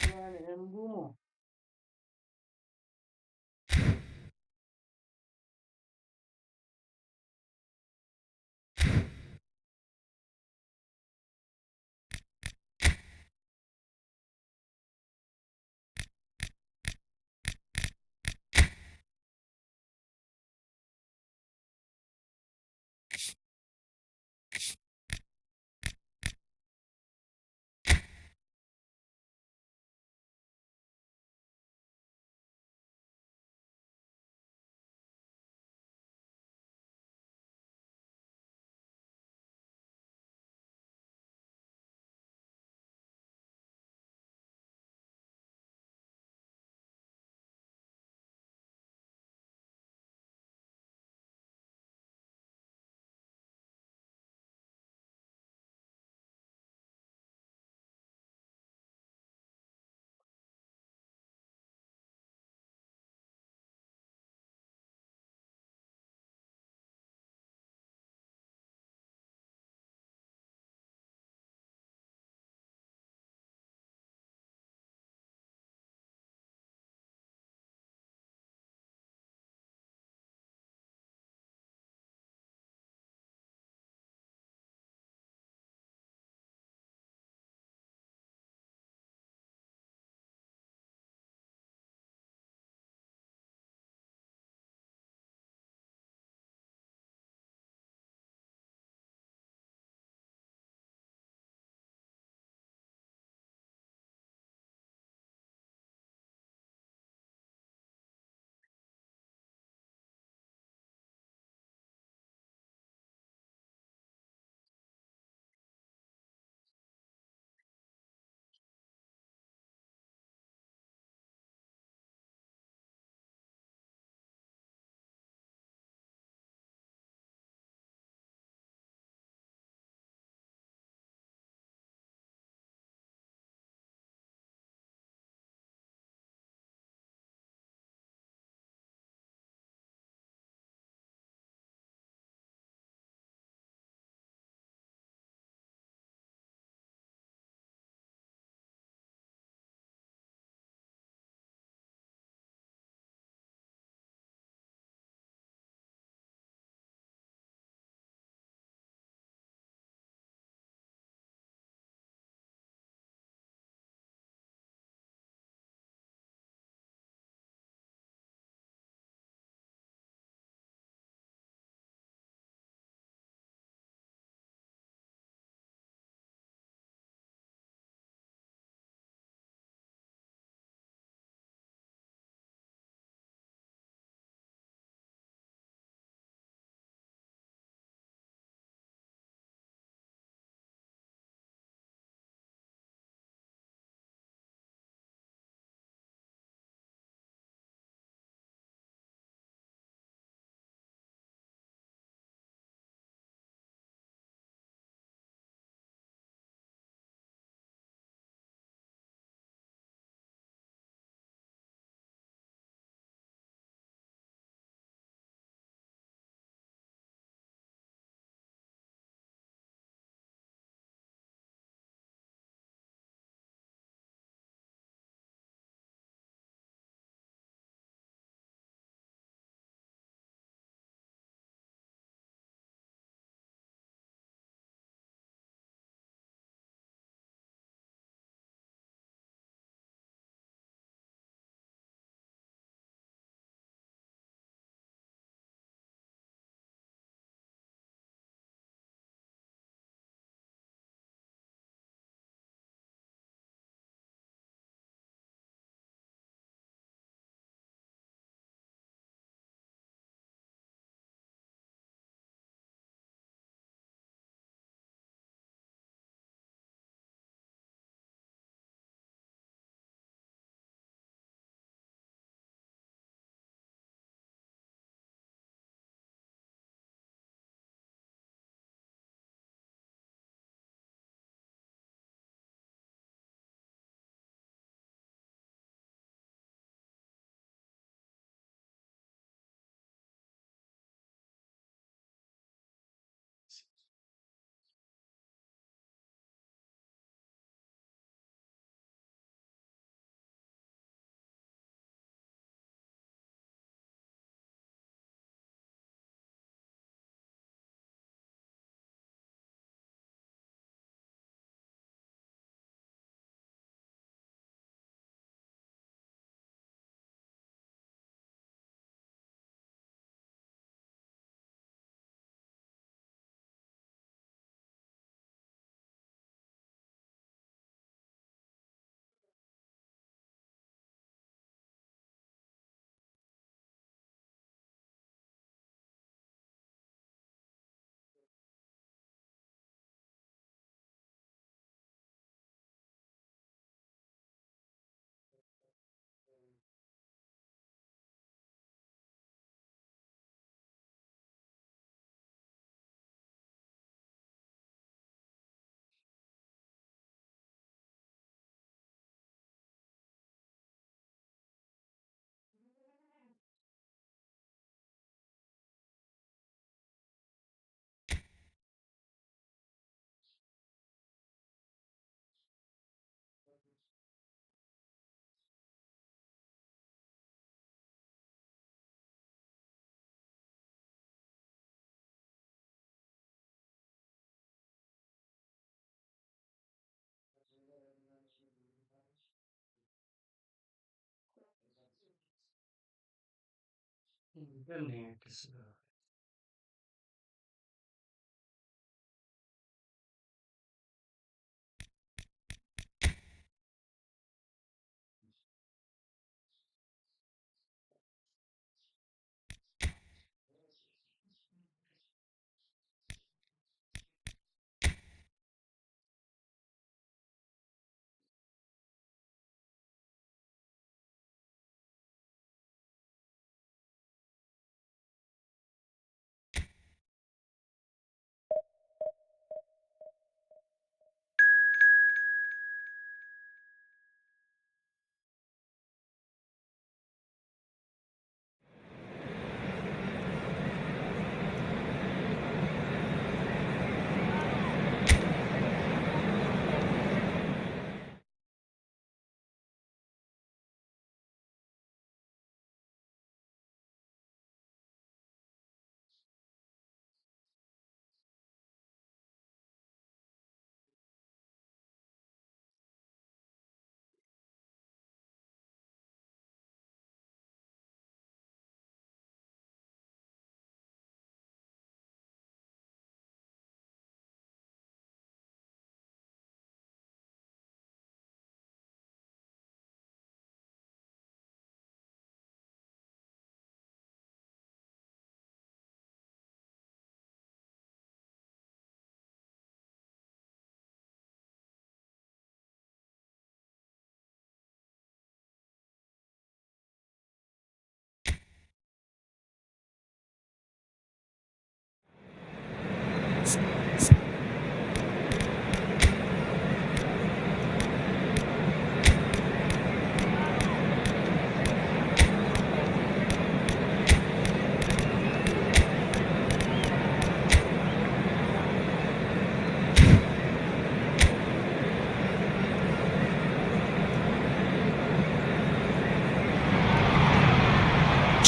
Yani hem bu mu? Internet.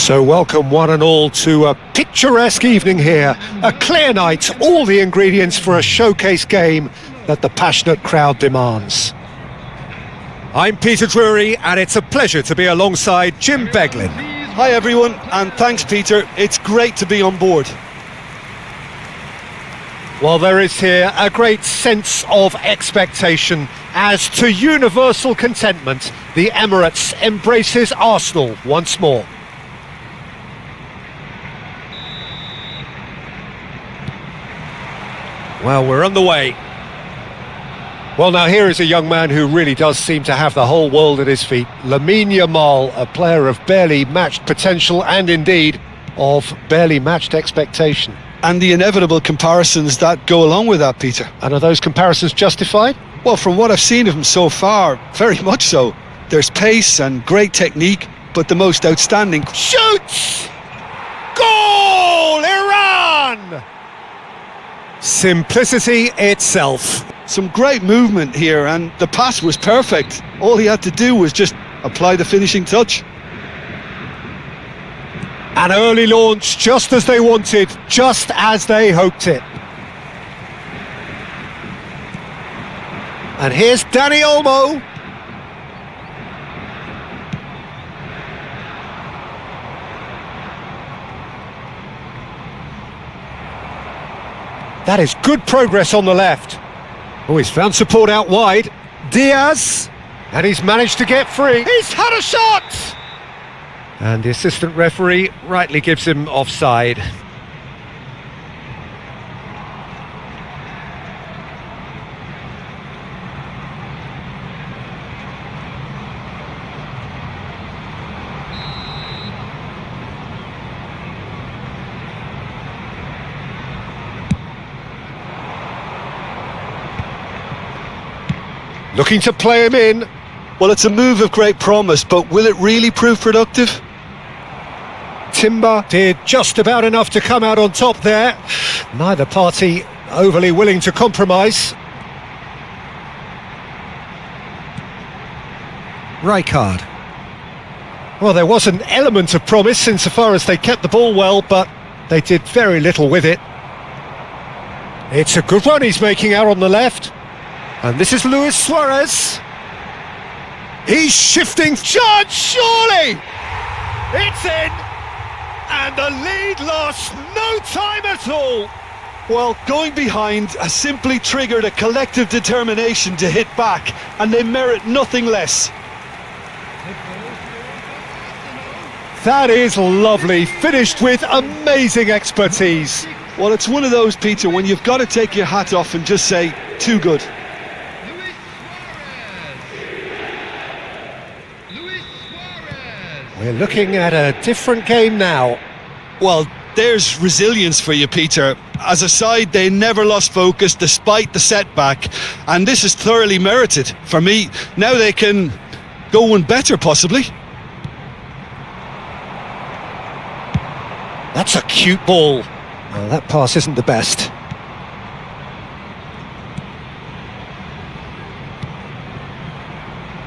So welcome one and all to a picturesque evening here, a clear night, all the ingredients for a showcase game that the passionate crowd demands. I'm Peter Drury and it's a pleasure to be alongside Jim Beglin. Hi everyone, and thanks Peter, it's great to be on board. Well, there is here a great sense of expectation as to universal contentment, the Emirates embraces Arsenal once more. Well, we're on the way. Well, now here is a young man who really does seem to have the whole world at his feet. Lamine Yamal, a player of barely matched potential and indeed of barely matched expectation. And the inevitable comparisons that go along with that, Peter. And are those comparisons justified? Well, from what I've seen of him so far, very much so. There's pace and great technique, but the most outstanding... Shoots! Goal! Iran! Simplicity itself. Some great movement here, and the pass was perfect. All he had to do was just apply the finishing touch. An early launch, just as they wanted, just as they hoped it. And here's Dani Olmo. That is good progress on the left. Oh, he's found support out wide. Diaz, and he's managed to get free. He's had a shot! And the assistant referee rightly gives him offside. Looking to play him in. Well, it's a move of great promise, but will it really prove productive? Timber did just about enough to come out on top there. Neither party overly willing to compromise. Rijkaard. Well, there was an element of promise insofar as they kept the ball well, but they did very little with it. It's a good run he's making out on the left. And this is Luis Suarez. He's shifting. Judge, surely! It's in! And the lead lost no time at all. Well, going behind has simply triggered a collective determination to hit back, and they merit nothing less. That is lovely, finished with amazing expertise. Well, it's one of those, Peter, when you've got to take your hat off and just say, too good. We're looking at a different game now. Well, there's resilience for you, Peter. As a side, they never lost focus despite the setback, and this is thoroughly merited. For me, now they can go one better, possibly. That's a cute ball. Well, that pass isn't the best.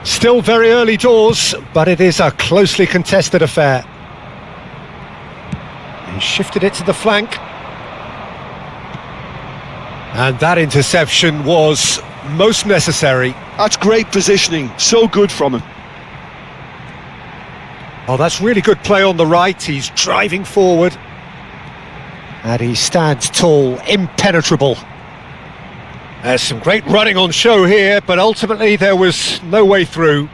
Still very early doors, but it is a closely contested affair. He shifted it to the flank. And that interception was most necessary. That's great positioning, so good from him. Oh, that's really good play on the right. He's driving forward. And he stands tall, impenetrable. There's some great running on show here, but ultimately there was no way through.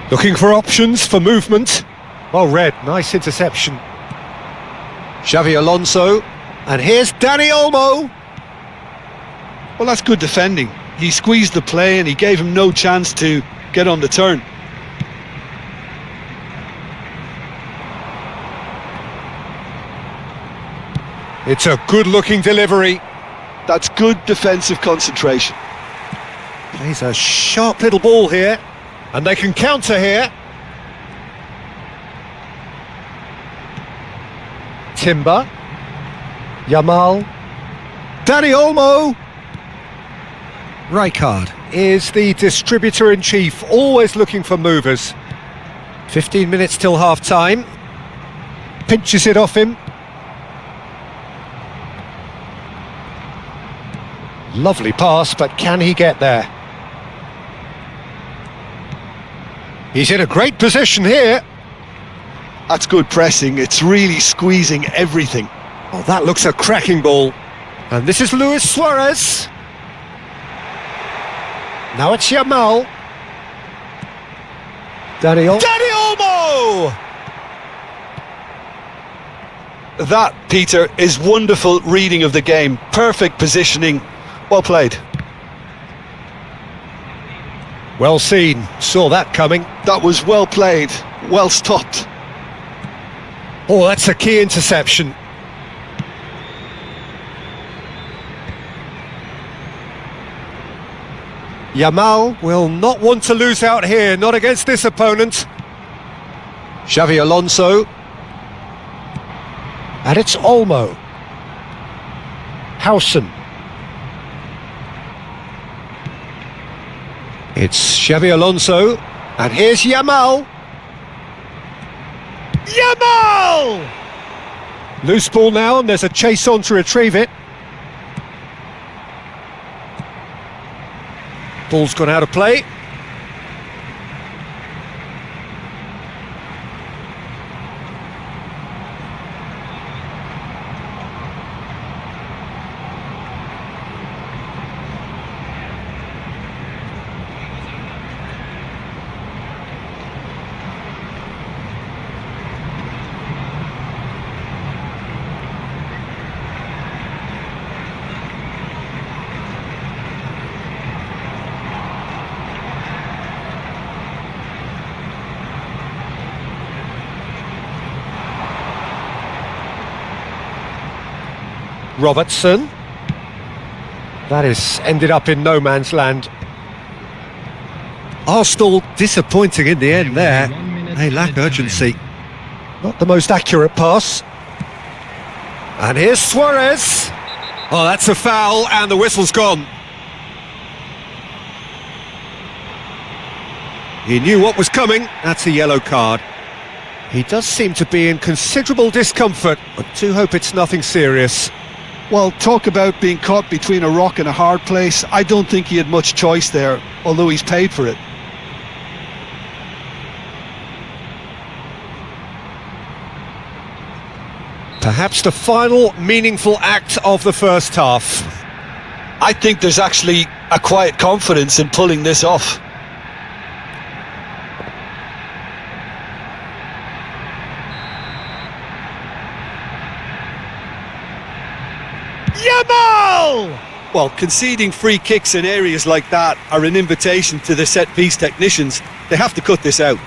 Looking for options for movement. Well read, nice interception. Xavi Alonso, and here's Dani Olmo. Well, that's good defending. He squeezed the play and he gave him no chance to get on the turn. It's a good-looking delivery. That's good defensive concentration. Plays a sharp little ball here, and they can counter here. Timber, Yamal, Dani Olmo. Rijkaard is the distributor-in-chief, always looking for movers. 15 minutes till half-time. Pinches it off him. Lovely pass, but can he get there? He's in a great position here. That's good pressing. It's really squeezing everything. Oh, that looks a cracking ball. And this is Luis Suarez. Now it's Yamal. Dani Olmo! That, Peter, is wonderful reading of the game. Perfect positioning. Well played. Well seen. Saw that coming. That was well played. Well stopped. Oh, that's a key interception. Yamal will not want to lose out here, not against this opponent. Xavi Alonso. And it's Olmo. Howson. It's Xabi Alonso. And here's Yamal. Yamal! Loose ball now, and there's a chase on to retrieve it. Ball's gone out of play. Robertson. That is ended up in no man's land. Arsenal disappointing in the end there. They lack urgency. Not the most accurate pass. And here's Suarez. Oh, that's a foul, and the whistle's gone. He knew what was coming. That's a yellow card. He does seem to be in considerable discomfort. I do hope it's nothing serious. Well, talk about being caught between a rock and a hard place. I don't think he had much choice there, although he's paid for it. Perhaps the final meaningful act of the first half. I think there's actually a quiet confidence in pulling this off. Yamal! Well, conceding free kicks in areas like that are an invitation to the set-piece technicians. They have to cut this out.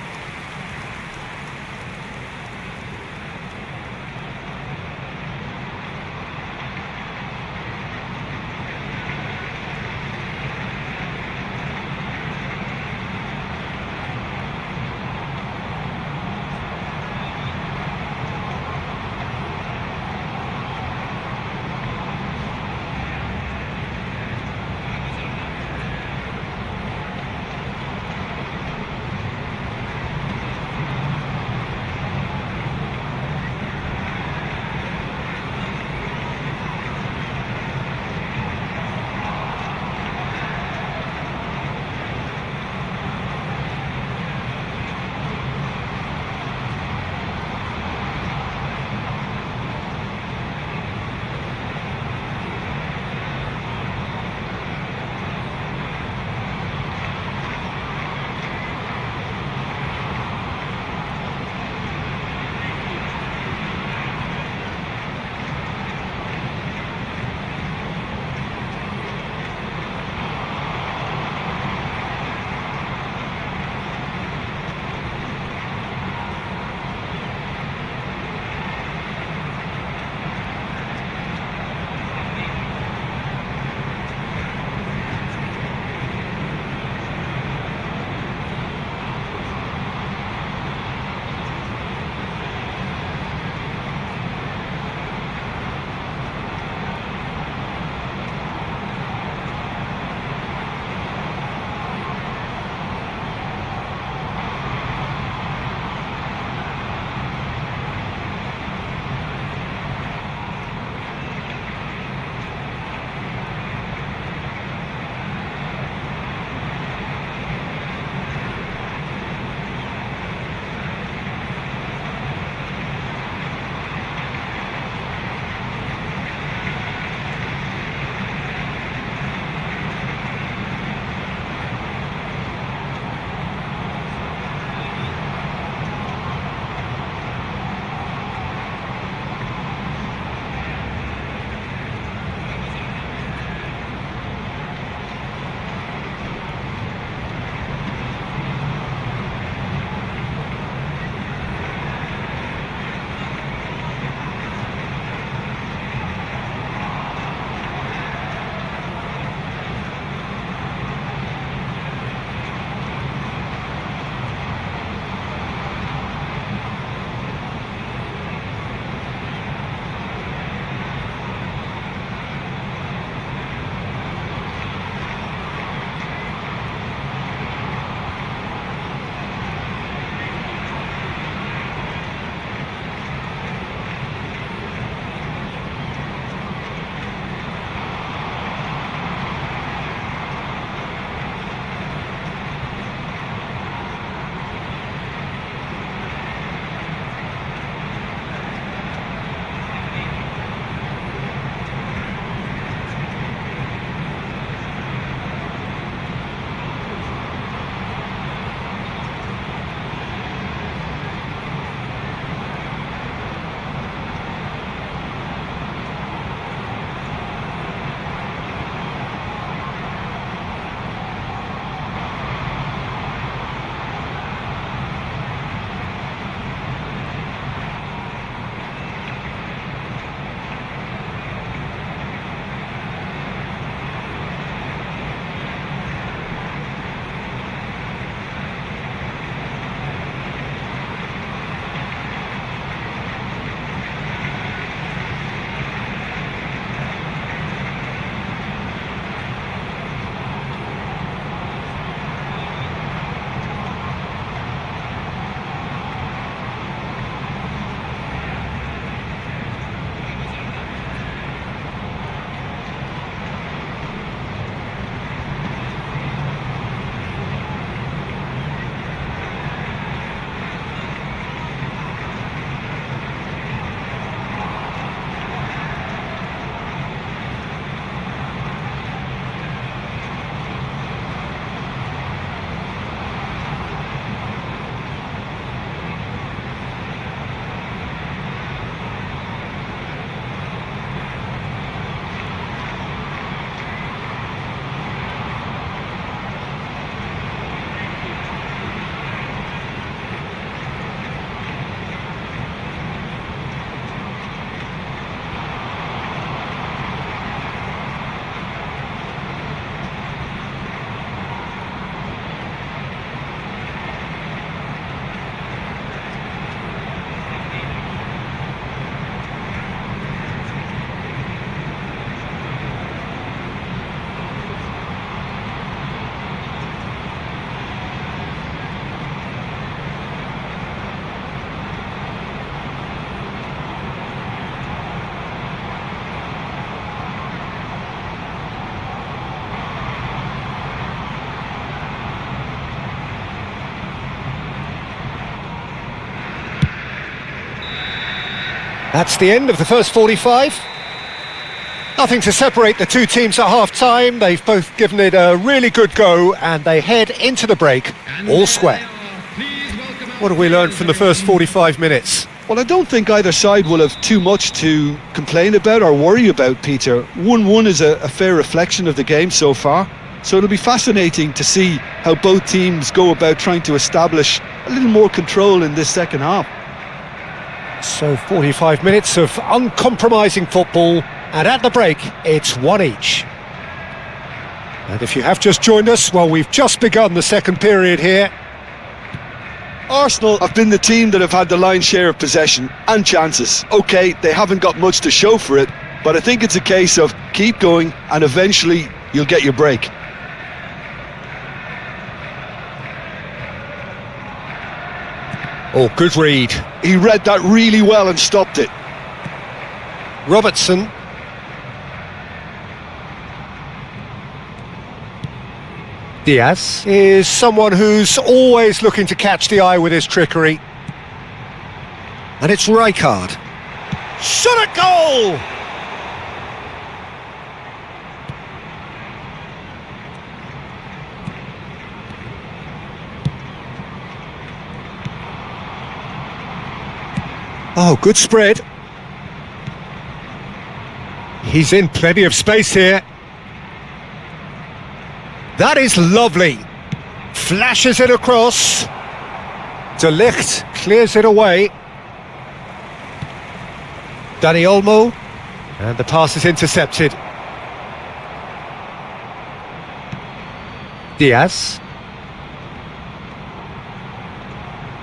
That's the end of the first 45. Nothing to separate the two teams at half-time. They've both given it a really good go and they head into the break all square. What have we learned from the first 45 minutes? Well, I don't think either side will have too much to complain about or worry about, Peter. 1-1 is a fair reflection of the game so far. So it'll be fascinating to see how both teams go about trying to establish a little more control in this second half. So 45 minutes of uncompromising football, and at the break it's one each. And if you have just joined us, well, we've just begun the second period here. Arsenal have been the team that have had the lion's share of possession and chances. OK, they haven't got much to show for it, but I think it's a case of keep going and eventually you'll get your break. Oh, good read. He read that really well and stopped it. Robertson. Diaz is someone who's always looking to catch the eye with his trickery. And it's Rijkaard. Shot at goal! Oh, good spread. He's in plenty of space here. That is lovely. Flashes it across. De Ligt clears it away. Dani Olmo. And the pass is intercepted. Diaz.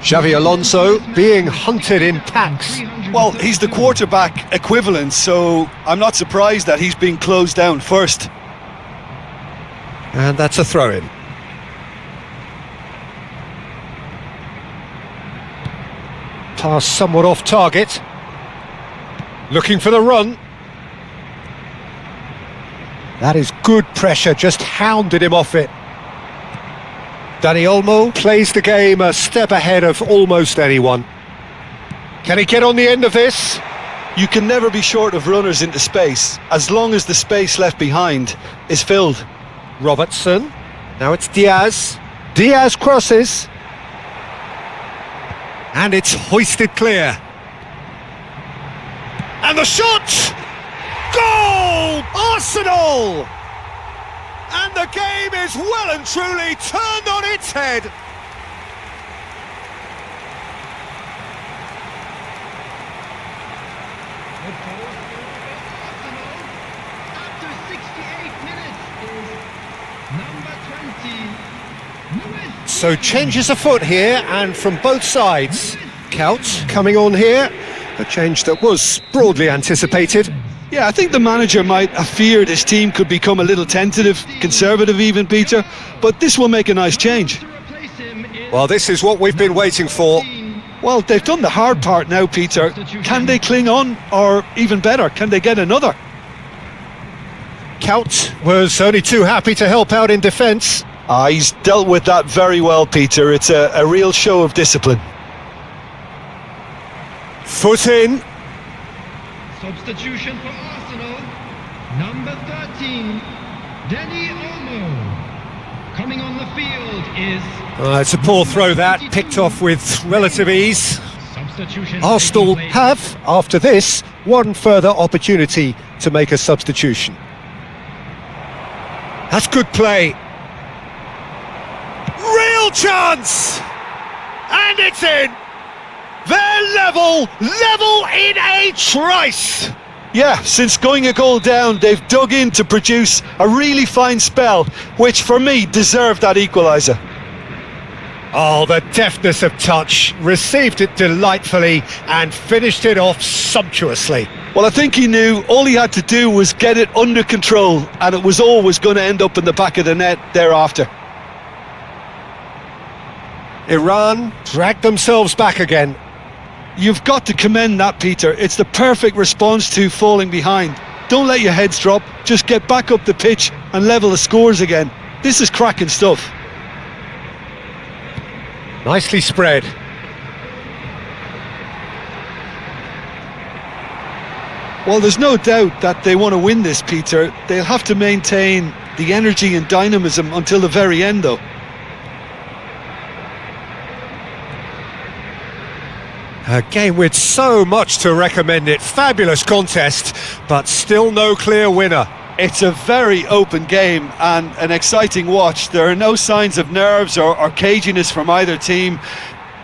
Xavi Alonso being hunted in packs. Well, he's the quarterback equivalent, so I'm not surprised that he's been closed down first. And that's a throw-in. Pass somewhat off target. Looking for the run. That is good pressure, just hounded him off it. Dani Olmo plays the game a step ahead of almost anyone. Can he get on the end of this? You can never be short of runners into space, as long as the space left behind is filled. Robertson. Now it's Diaz. Diaz crosses. And it's hoisted clear. And the shot! Goal! Arsenal! And the game is well and truly turned on its head. After 68 minutes is number 20, So changes afoot here, and from both sides. Couch coming on here, a change that was broadly anticipated. Yeah, I think the manager might have feared his team could become a little tentative, conservative even, Peter, but this will make a nice change. to replace him is Well, this is what we've been waiting for. Well, they've done the hard part now, Peter. Can they cling on, or even better, can they get another? Couch was only too happy to help out in defence. He's dealt with that very well, Peter. It's a real show of discipline. Foot in. substitution for Arsenal. Number 13, Dani Olmo. Coming on the field is It's a poor throw that, picked off with relative ease. substitution. Arsenal taking place. have, after this, one further opportunity to make a substitution. That's good play. Real chance! And it's in! They're level in a trice! Yeah, since going a goal down, they've dug in to produce a really fine spell, which for me deserved that equaliser. Oh, the deftness of touch, received it delightfully and finished it off sumptuously. Well, I think he knew all he had to do was get it under control, and it was always going to end up in the back of the net thereafter. Iran dragged themselves back again. You've got to commend that, Peter. It's the perfect response to falling behind. Don't let your heads drop, just get back up the pitch and level the scores again. This is cracking stuff. Nicely spread. Well, there's no doubt that they want to win this, Peter. They'll have to maintain the energy and dynamism until the very end, though. A game with so much to recommend it. Fabulous contest, but still no clear winner. It's a very open game and an exciting watch. There are no signs of nerves or caginess from either team.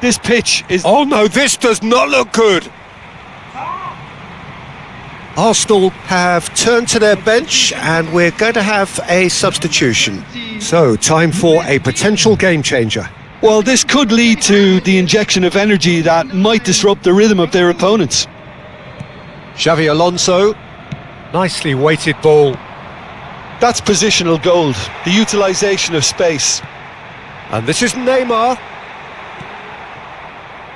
This pitch is... Oh no, this does not look good. Arsenal have turned to their bench and we're going to have a substitution. So, time for a potential game changer. Well, this could lead to the injection of energy that might disrupt the rhythm of their opponents. Xavi Alonso, nicely weighted ball. That's positional gold, the utilisation of space. And this is Neymar.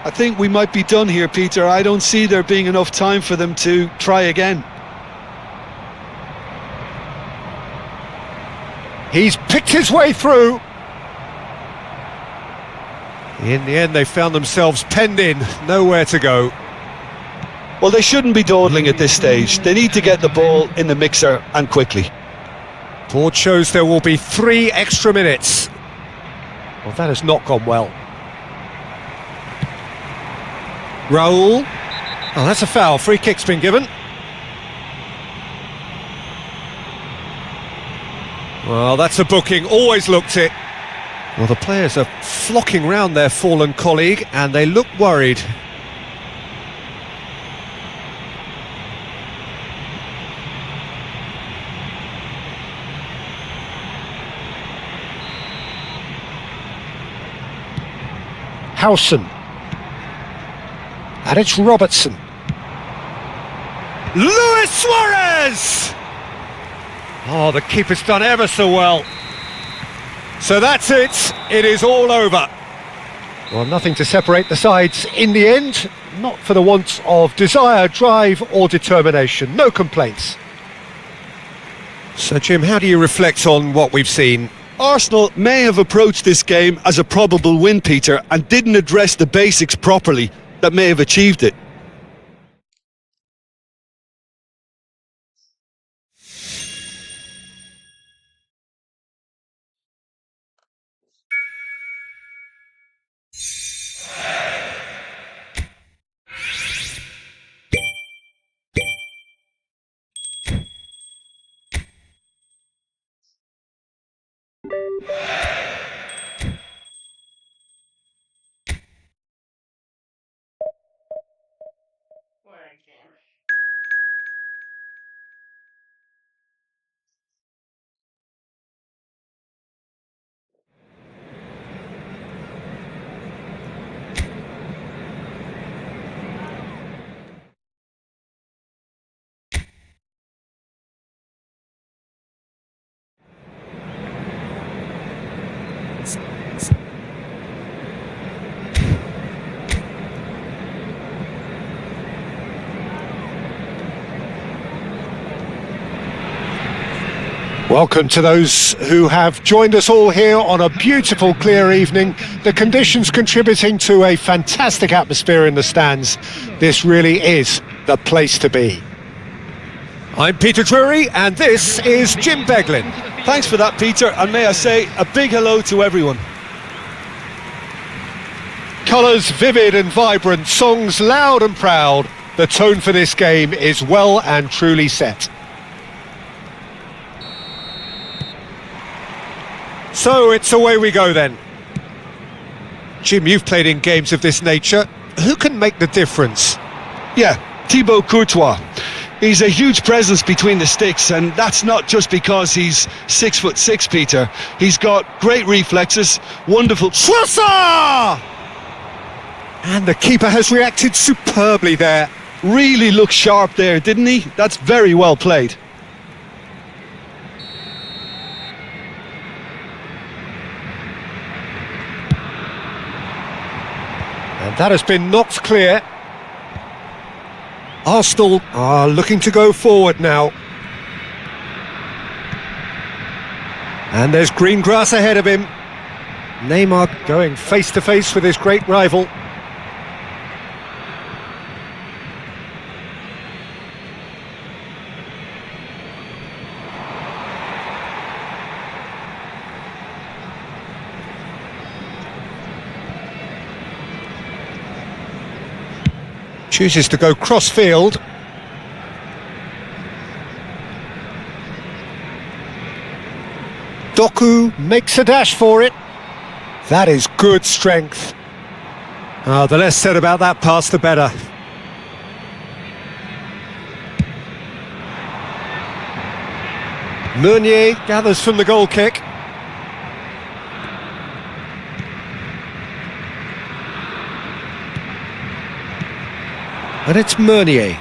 I think we might be done here, Peter. I don't see there being enough time for them to try again. He's picked his way through. In the end, they found themselves penned in, nowhere to go. Well, they shouldn't be dawdling at this stage. They need to get the ball in the mixer and quickly. Board shows there will be 3 extra minutes. Well, that has not gone well. Raul. Oh, that's a foul. Free kick's been given. Well, that's a booking. Always looked it. Well, the players are flocking round their fallen colleague and they look worried. Howson. And it's Robertson. Luis Suarez! Oh, the keeper's done ever so well. So that's it. It is all over. Well, nothing to separate the sides in the end. Not for the want of desire, drive or determination. No complaints. So, Jim, how do you reflect on what we've seen? Arsenal may have approached this game as a probable win, Peter, and didn't address the basics properly that may have achieved it. Welcome to those who have joined us all here on a beautiful, clear evening. The conditions contributing to a fantastic atmosphere in the stands. This really is the place to be. I'm Peter Drury, and this is Jim Beglin. Thanks for that, Peter, and may I say a big hello to everyone. Colours vivid and vibrant, songs loud and proud. The tone for this game is well and truly set. So it's away we go then. Jim, you've played in games of this nature. Who can make the difference? Yeah, Thibaut Courtois. He's a huge presence between the sticks, and that's not just because he's 6'6", Peter. He's got great reflexes, wonderful... Trossard! And the keeper has reacted superbly there. Really looked sharp there, didn't he? That's very well played. And that has been knocked clear. Arsenal are looking to go forward now. And there's green grass ahead of him. Neymar going face to face with his great rival. Chooses to go cross-field. Doku makes a dash for it. That is good strength. The less said about that pass, the better. Meunier gathers from the goal kick. And it's Meunier.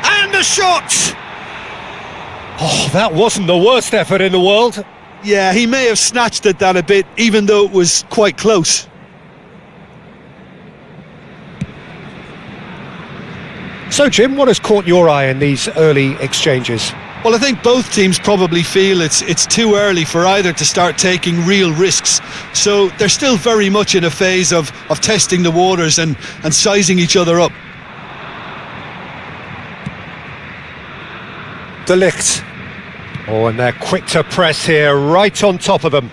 And the shot! Oh, that wasn't the worst effort in the world. Yeah, he may have snatched at that a bit, even though it was quite close. So, Jim, what has caught your eye in these early exchanges? Well, I think both teams probably feel it's too early for either to start taking real risks. So they're still very much in a phase of testing the waters and sizing each other up. De Ligt. Oh, and they're quick to press here, right on top of them.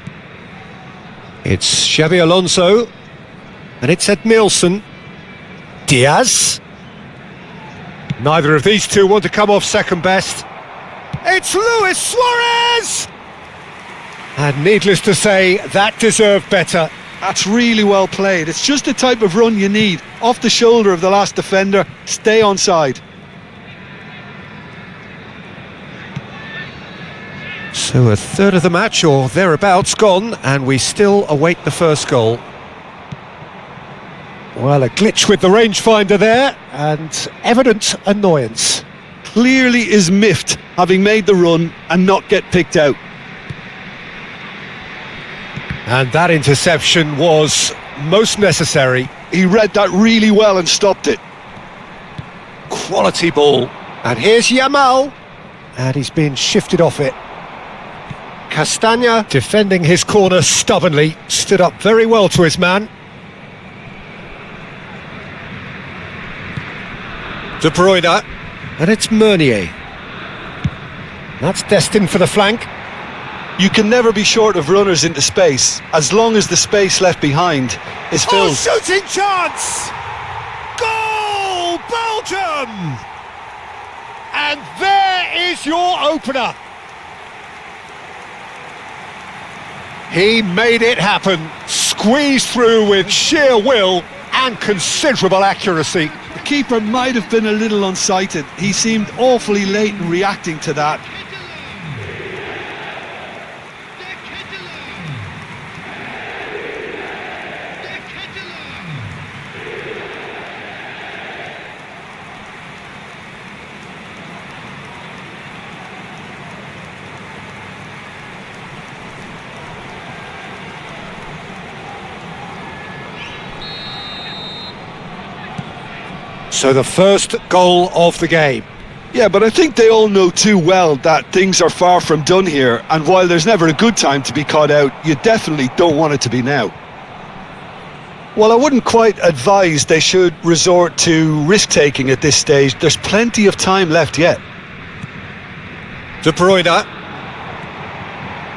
It's Xabi Alonso. And it's Edmilson. Diaz. Neither of these two want to come off second best. It's Luis Suarez! And needless to say, that deserved better. That's really well played. It's just the type of run you need. Off the shoulder of the last defender, stay onside. So a third of the match, or thereabouts, gone, and we still await the first goal. Well, a glitch with the rangefinder there, and evident annoyance. Clearly is miffed, having made the run and not get picked out. And that interception was most necessary. He read that really well and stopped it. Quality ball. And here's Yamal. And he's been shifted off it. Castagna, defending his corner stubbornly, stood up very well to his man. De Bruyne. And it's Meunier. That's destined for the flank. You can never be short of runners into space, as long as the space left behind is filled. Oh, shooting chance! Goal, Belgium! And there is your opener. He made it happen, squeezed through with sheer will and considerable accuracy. The keeper might have been a little unsighted. He seemed awfully late in reacting to that. So the first goal of the game. Yeah, but I think they all know too well that things are far from done here, and while there's never a good time to be caught out, you definitely don't want it to be now. Well, I wouldn't quite advise they should resort to risk-taking at this stage. There's plenty of time left yet. De Bruyne.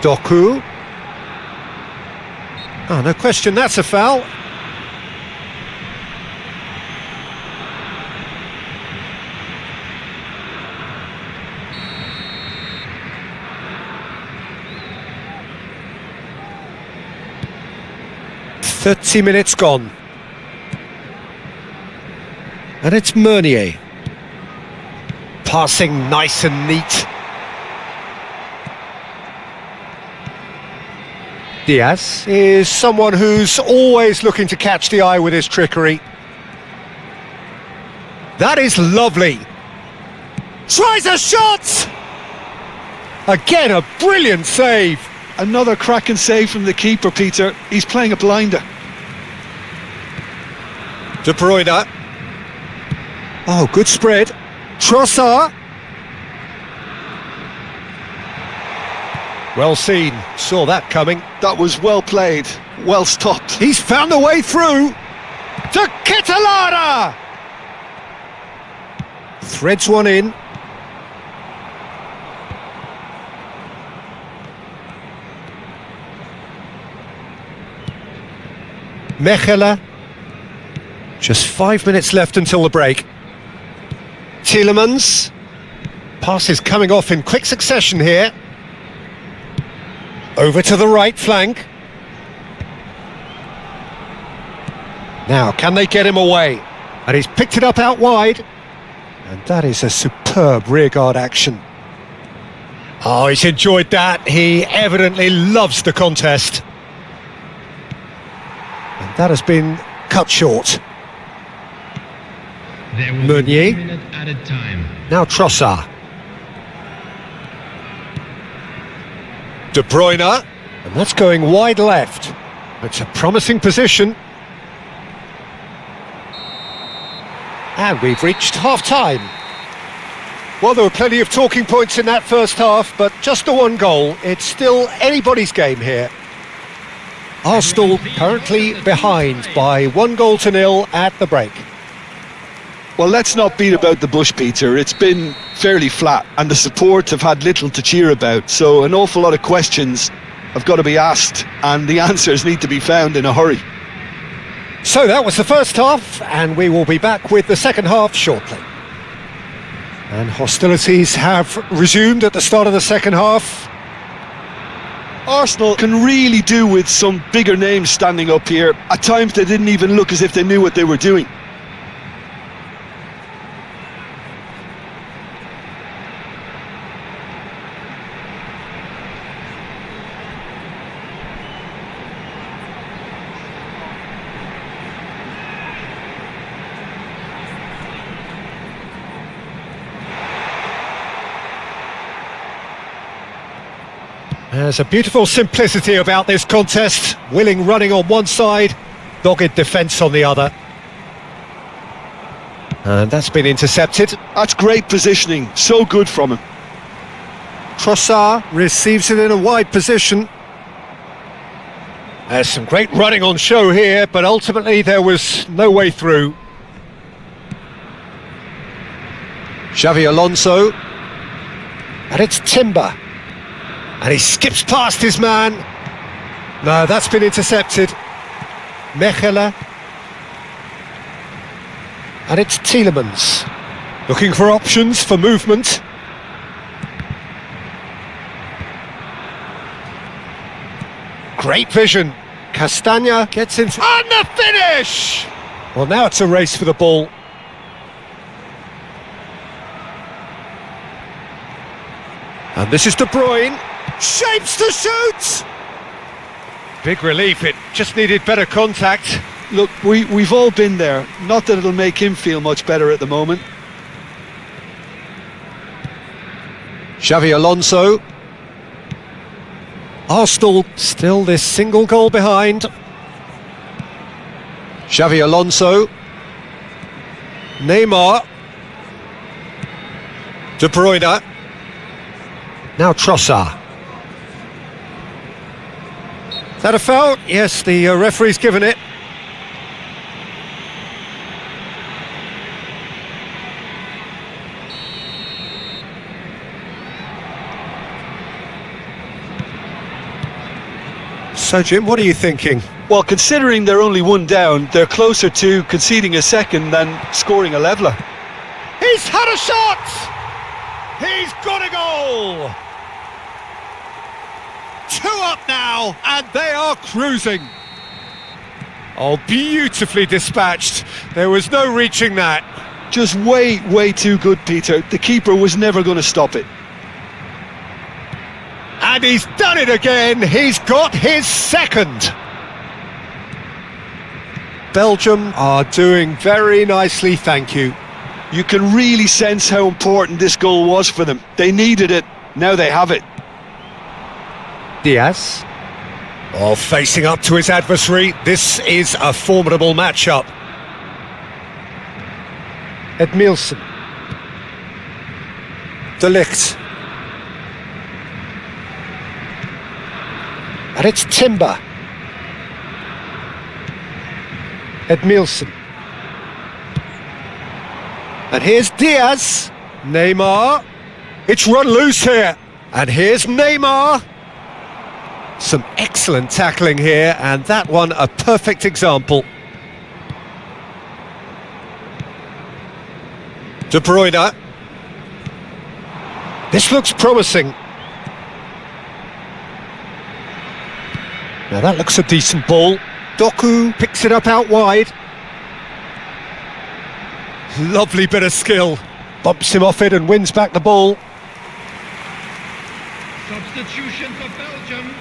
Doku. Oh, no question, that's a foul. "30 minutes gone." And it's Meunier. Passing nice and neat. Diaz is someone who's always looking to catch the eye with his trickery. That is lovely. Tries a shot! Again, a brilliant save. Another cracking save from the keeper, Peter. He's playing a blinder. De Bruyne. Oh, good spread. Trossard. Well seen. Saw that coming. That was well played, well stopped. He's found a way through. To Kitolana. Threads one in. Mechelen. Just 5 minutes left until the break. Tielemans. Pass is coming off in quick succession here. Over to the right flank. Now, can they get him away? And he's picked it up out wide. And that is a superb rearguard action. Oh, he's enjoyed that. He evidently loves the contest. And that has been cut short. There will Meunier. be 1 minute added time. Now Trossard. De Bruyne. And that's going wide left. It's a promising position. And we've reached half-time. Well, there were plenty of talking points in that first half, but just the one goal. It's still anybody's game here. Arsenal currently behind by 1-0 at the break. Well, let's not beat about the bush, Peter. It's been fairly flat, and the support have had little to cheer about. So an awful lot of questions have got to be asked, and the answers need to be found in a hurry. So that was the first half, and we will be back with the second half shortly. And hostilities have resumed at the start of the second half. Arsenal can really do with some bigger names standing up here. At times they didn't even look as if they knew what they were doing. There's a beautiful simplicity about this contest. Willing running on one side, dogged defence on the other. And that's been intercepted. That's great positioning, so good from him. Trossard receives it in a wide position. There's some great running on show here, but ultimately there was no way through. Xavi Alonso. And it's Timber. And he skips past his man. No, that's been intercepted. Mechele. And it's Tielemans. Looking for options for movement. Great vision. Castagna gets in. And the finish! Well, now it's a race for the ball. And this is De Bruyne. Shapes to shoot! Big relief, it just needed better contact. Look, we've all been there. Not that it'll make him feel much better at the moment. Xavi Alonso. Arsenal still this single goal behind. Xavi Alonso. Neymar. De Bruyne. Now Trossard. Is that a foul? Yes, the referee's given it. So, Jim, what are you thinking? Well, considering they're only one down, they're closer to conceding a second than scoring a leveller. He's had a shot! He's got a goal! 2 up now, and they are cruising. Oh, beautifully dispatched. There was no reaching that. Just way too good, Peter. The keeper was never going to stop it. And he's done it again. He's got his second. Belgium are doing very nicely, thank you. You can really sense how important this goal was for them. They needed it. Now they have it. Diaz. Oh, facing up to his adversary. This is a formidable matchup. Edmilson. De Ligt. And it's Timber. Edmilson. And here's Diaz. Neymar. It's run loose here. And here's Neymar. Some excellent tackling here, and that one a perfect example. De Bruyne. This looks promising. Now that looks a decent ball. Doku picks it up out wide. Lovely bit of skill. Bumps him off it and wins back the ball. Substitution for Belgium.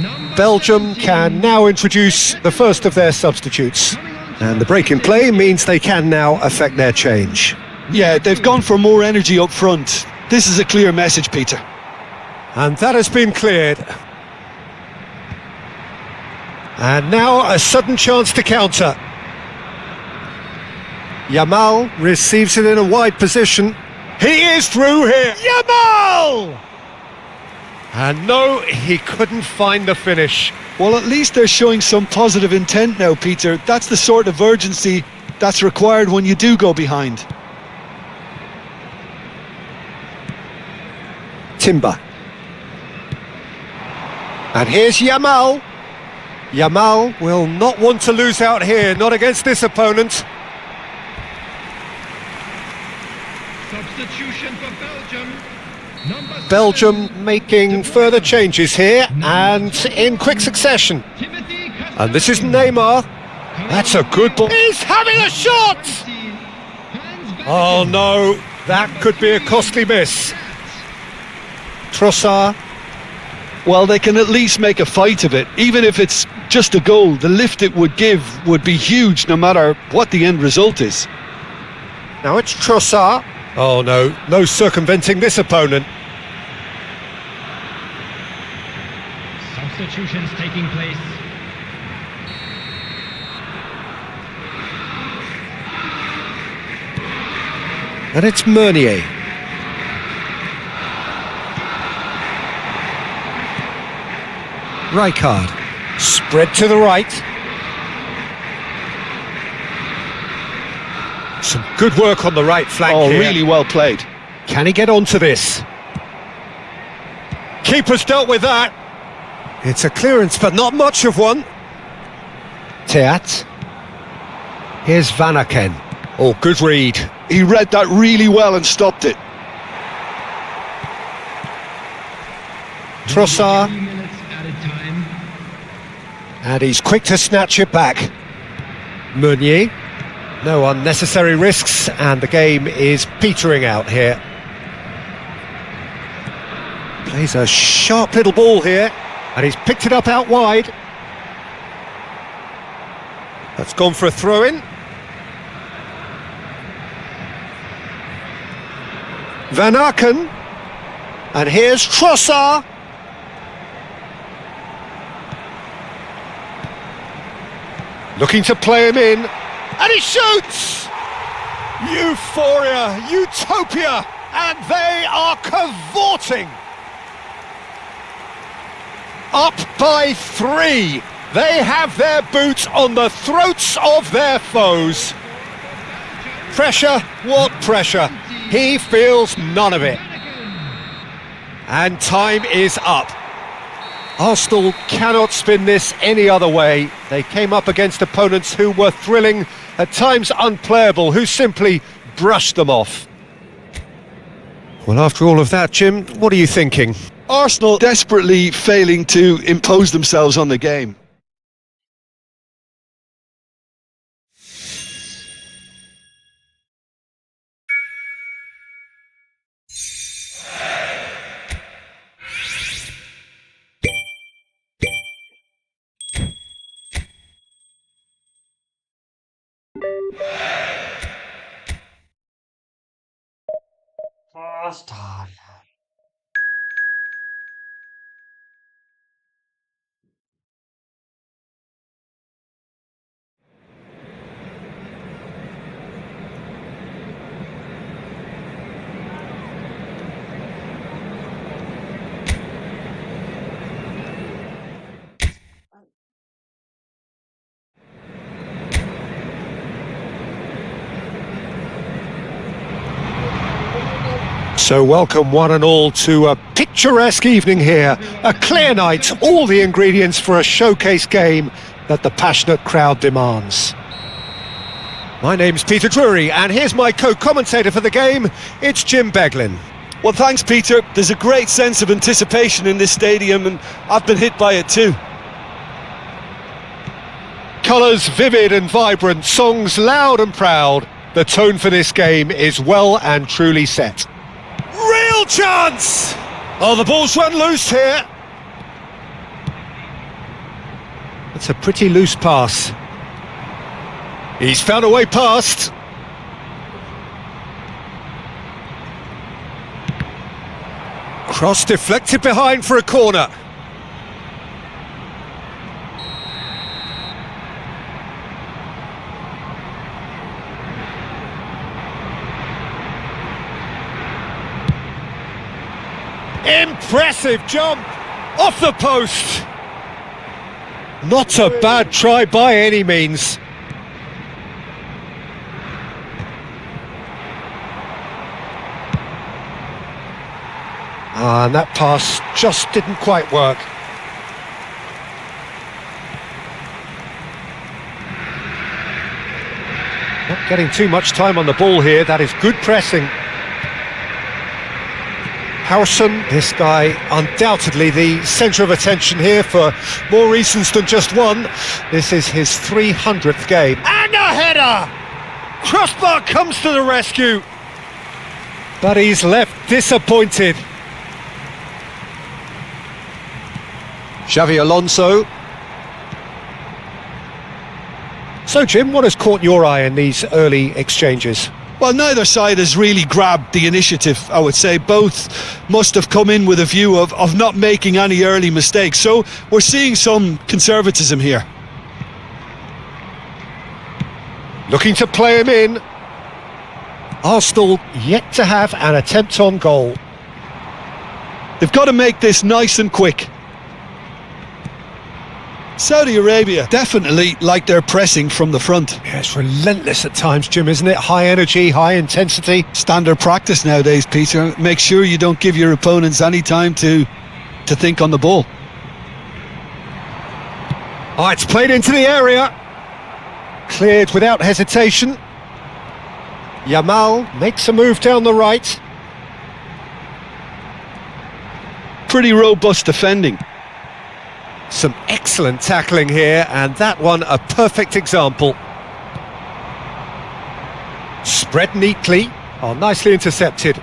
Number Belgium 17. can now introduce the first of their substitutes. And the break in play means they can now affect their change. Yeah, they've gone for more energy up front. This is a clear message, Peter. And that has been cleared. And now a sudden chance to counter. Yamal receives it in a wide position. He is through here. Yamal! And no, he couldn't find the finish. Well, at least they're showing some positive intent now, Peter. That's the sort of urgency that's required when you do go behind. Timber. And here's Yamal. Yamal will not want to lose out here, not against this opponent. Substitution for Belgium. Number 7. Belgium making further changes here and in quick succession. Timothy And this is Neymar. That's a good ball. He's having a shot! Oh no, that could be a costly miss. Trossard. Well, they can at least make a fight of it. Even if it's just a goal, the lift it would give would be huge no matter what the end result is. Now it's Trossard. Oh no, no circumventing this opponent. Substitutions taking place. And it's Meunier. Rijkaard. Spread to the right. Some good work on the right flank Oh, here. really well played. Can he get onto this? Keeper's dealt with that. It's a clearance, but not much of one. Teat. Here's Van Aken. Oh, good read. He read that really well and stopped it. Trossard. 3 minutes added time. And he's quick to snatch it back. Meunier. No unnecessary risks, and the game is petering out here. Plays a sharp little ball here, and he's picked it up out wide. That's gone for a throw-in. Van Aken. And here's Trossard. Looking to play him in. And he shoots! Euphoria, utopia, and they are cavorting. Up by 3. They have their boots on the throats of their foes. Pressure, what pressure? He feels none of it. And time is up. Arsenal cannot spin this any other way. They came up against opponents who were thrilling, at times unplayable, who simply brushed them off. Well, after all of that, Jim, what are you thinking? Arsenal desperately failing to impose themselves on the game. First time. So welcome one and all to a picturesque evening here, a clear night, all the ingredients for a showcase game that the passionate crowd demands. My name's Peter Drury, and here's my co-commentator for the game. It's Jim Beglin. Well, thanks, Peter. There's a great sense of anticipation in this stadium, and I've been hit by it too. Colours vivid and vibrant, songs loud and proud. The tone for this game is well and truly set. Real chance! Oh, the ball's run loose here. It's a pretty loose pass. He's found a way past. Cross deflected behind for a corner. Impressive jump off the post. Not a bad try by any means. And that pass just didn't quite work. Not getting too much time on the ball here. That is good pressing. Harrison, this guy undoubtedly the centre of attention here for more reasons than just one. This is his 300th game. And a header! Crossbar comes to the rescue. But he's left disappointed. Xavi Alonso. So Jim, what has caught your eye in these early exchanges? Well, neither side has really grabbed the initiative, I would say. Both must have come in with a view of not making any early mistakes. So we're seeing some conservatism here. Looking to play him in. Arsenal yet to have an attempt on goal. They've got to make this nice and quick. Saudi Arabia definitely like their pressing from the front. Yeah, it's relentless at times, Jim, isn't it? High energy, high intensity. Standard practice nowadays, Peter. Make sure you don't give your opponents any time to think on the ball. Oh, it's played into the area. Cleared without hesitation. Yamal makes a move down the right. Pretty robust defending. Some excellent tackling here, and that one a perfect example. Spread neatly. Oh, nicely intercepted.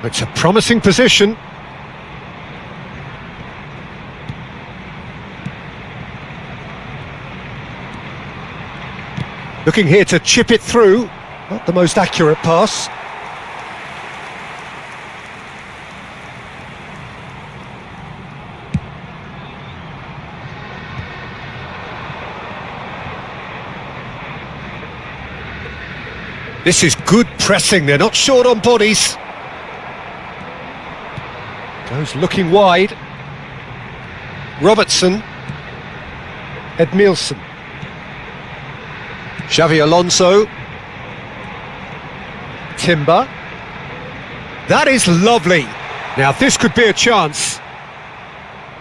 It's a promising position. Looking here to chip it through. Not the most accurate pass. This is good pressing, they're not short on bodies. Goes looking wide. Robertson. Edmilson. Xavi Alonso. Timber. That is lovely. Now this could be a chance.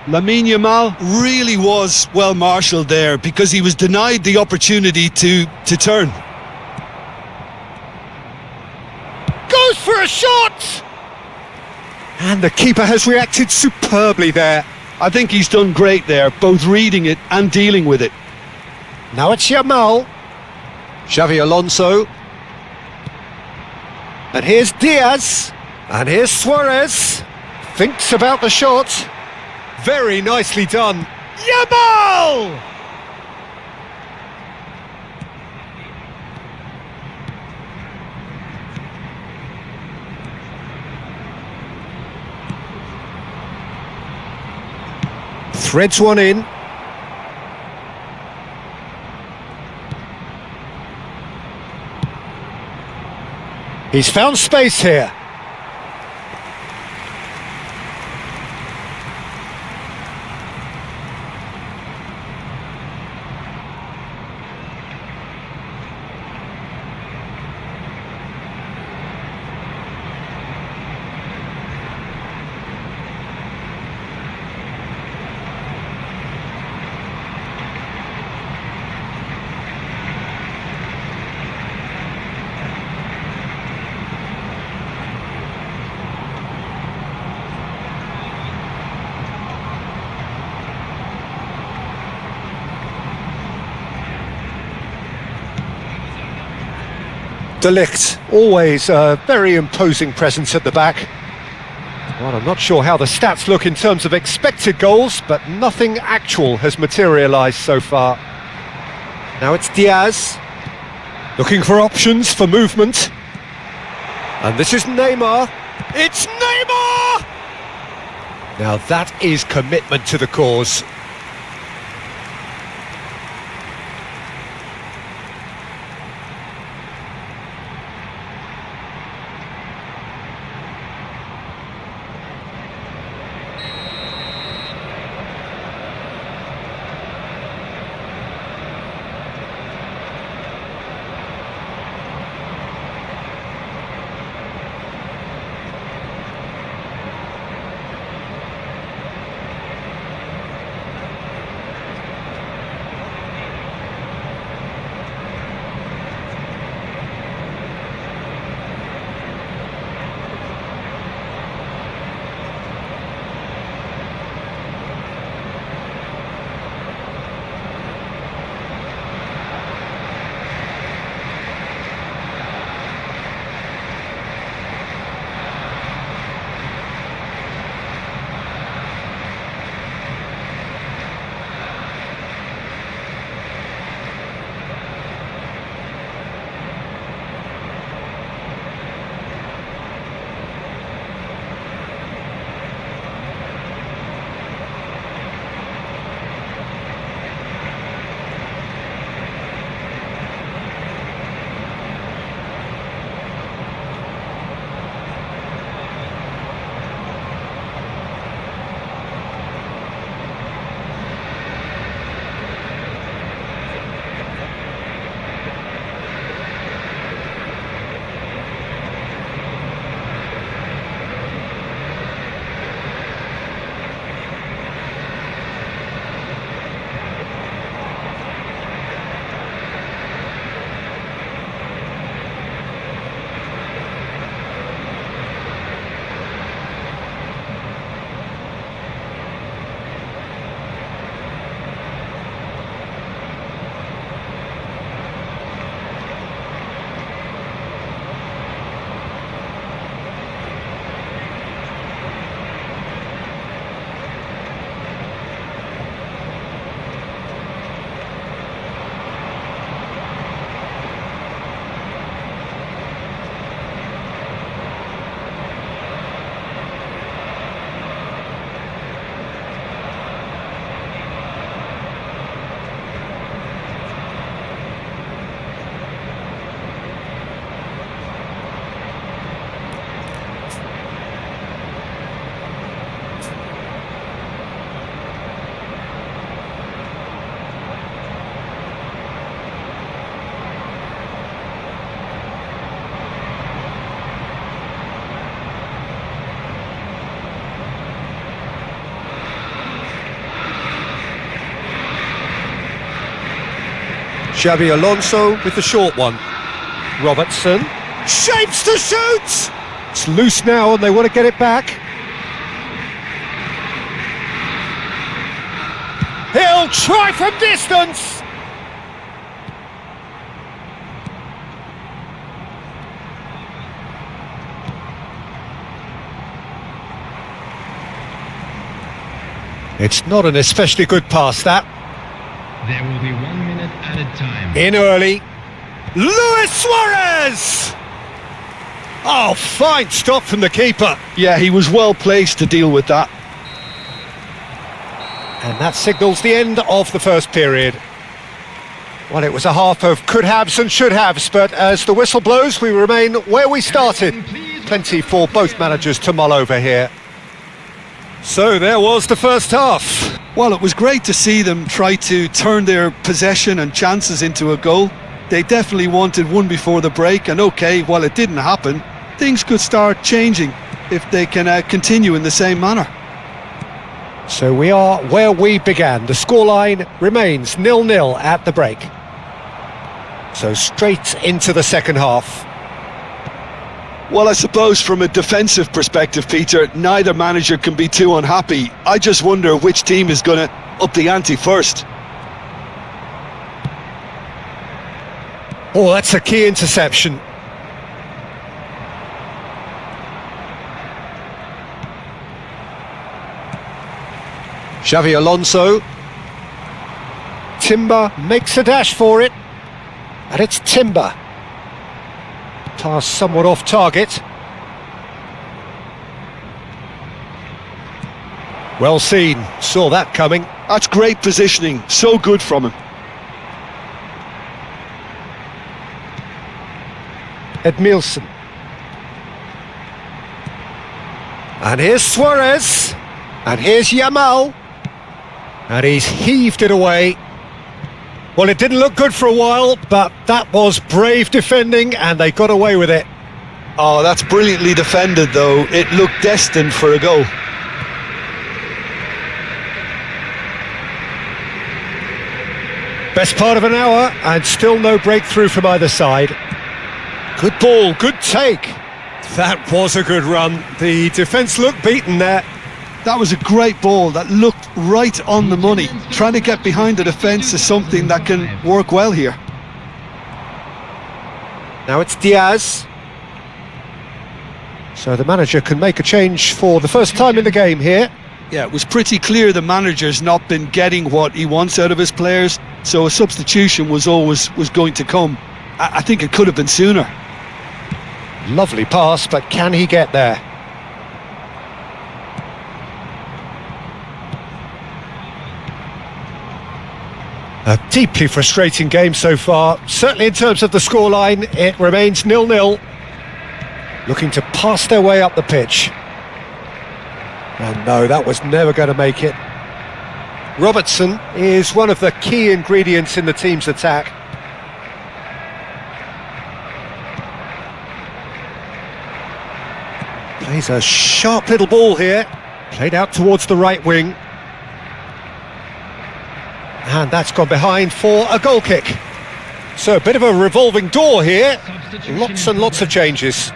Lamine Yamal really was well marshalled there because he was denied the opportunity to turn. Goes for a shot! And the keeper has reacted superbly there. I think he's done great there, both reading it and dealing with it. Now it's Yamal. Xavi Alonso. And here's Diaz. And here's Suarez. Thinks about the shot. Very nicely done. Yamal! Threads one in. He's found space here. De Ligt, always a very imposing presence at the back. Well, I'm not sure how the stats look in terms of expected goals, but nothing actual has materialised so far. Now it's Diaz, looking for options for movement. And this is Neymar. It's Neymar! Now that is commitment to the cause. Xabi Alonso with the short one. Robertson shapes to shoot! It's loose now and they want to get it back. He'll try from distance! It's not an especially good pass, that. There will be 1 minute added time. In early. Luis Suarez! Oh, fine stop from the keeper. Yeah, he was well placed to deal with that. And that signals the end of the first period. Well, it was a half of could-haves and should-haves, but as the whistle blows, we remain where we started. Plenty for both managers to mull over here. So there was the first half. Well, it was great to see them try to turn their possession and chances into a goal. They definitely wanted one before the break, and okay, while it didn't happen, things could start changing if they can continue in the same manner. So we are where we began. The scoreline remains 0-0 at the break. So straight into the second half. Well, I suppose from a defensive perspective, Peter, neither manager can be too unhappy. I just wonder which team is going to up the ante first. Oh, that's a key interception. Xavi Alonso. Timber makes a dash for it. And it's Timber. Pass somewhat off target. Well seen, saw that coming. That's great positioning, so good from him. Edmilson. And here's Suarez. And here's Yamal. And he's heaved it away. Well, it didn't look good for a while, but that was brave defending and they got away with it. Oh, that's brilliantly defended though. It looked destined for a goal. Best part of an hour and still no breakthrough from either side. Good ball, good take. That was a good run. The defence looked beaten there. That was a great ball that looked right on the money. Trying to get behind the defence is something that can work well here. Now it's Diaz. So the manager can make a change for the first time in the game here. Yeah, it was pretty clear the manager's not been getting what he wants out of his players, so a substitution was going to come. I think it could have been sooner. Lovely pass, but can he get there? A deeply frustrating game so far. Certainly in terms of the scoreline, it remains 0-0. Looking to pass their way up the pitch. And no, that was never going to make it. Robertson is one of the key ingredients in the team's attack. Plays a sharp little ball here. Played out towards the right wing. And that's gone behind for a goal kick. So a bit of a revolving door here. Lots and lots of changes.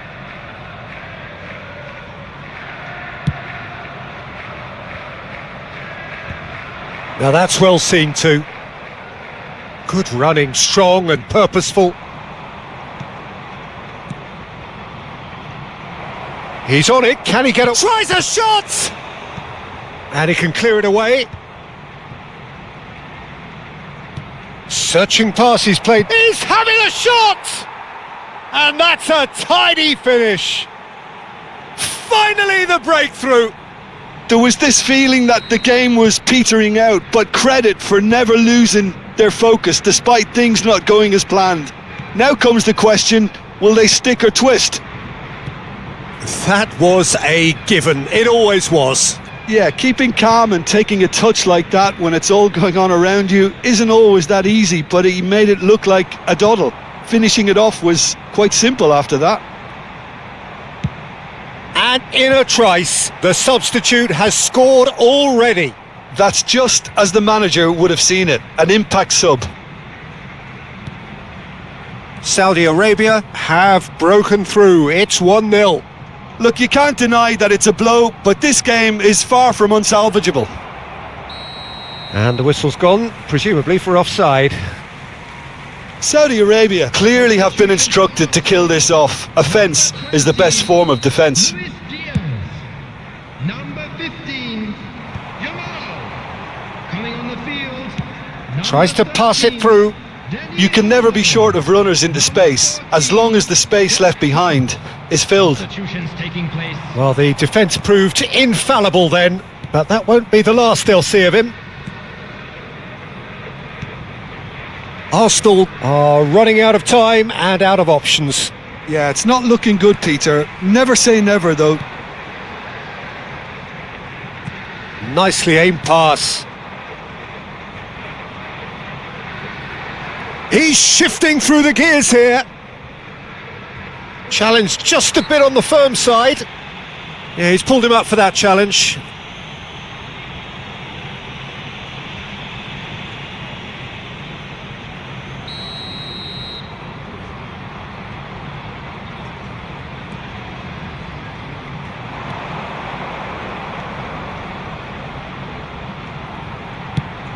Now that's well seen too. Good running, strong and purposeful. He's on it, can he get it? Tries a shot! And he can clear it away. Searching pass he's played. He's having a shot! And that's a tidy finish. Finally the breakthrough. There was this feeling that the game was petering out, but credit for never losing their focus despite things not going as planned. Now comes the question, will they stick or twist? That was a given, it always was. Yeah, keeping calm and taking a touch like that when it's all going on around you isn't always that easy, but he made it look like a doddle. Finishing it off was quite simple after that. And in a trice, the substitute has scored already. That's just as the manager would have seen it, an impact sub. Saudi Arabia have broken through, it's 1-0. Look, you can't deny that it's a blow, but this game is far from unsalvageable. And the whistle's gone, presumably for offside. Saudi Arabia clearly have been instructed to kill this off. Offence is the best form of defence. Luis Diaz. Number 15, Yamal. Coming on the field. Tries to pass it through. You can never be short of runners into space, as long as the space left behind is filled. Substitutions taking place. Well, the defence proved infallible then, but that won't be the last they'll see of him. Arsenal are running out of time and out of options. Yeah, it's not looking good, Peter. Never say never, though. Nicely aimed pass. He's shifting through the gears here. Challenge just a bit on the firm side. Yeah, he's pulled him up for that challenge.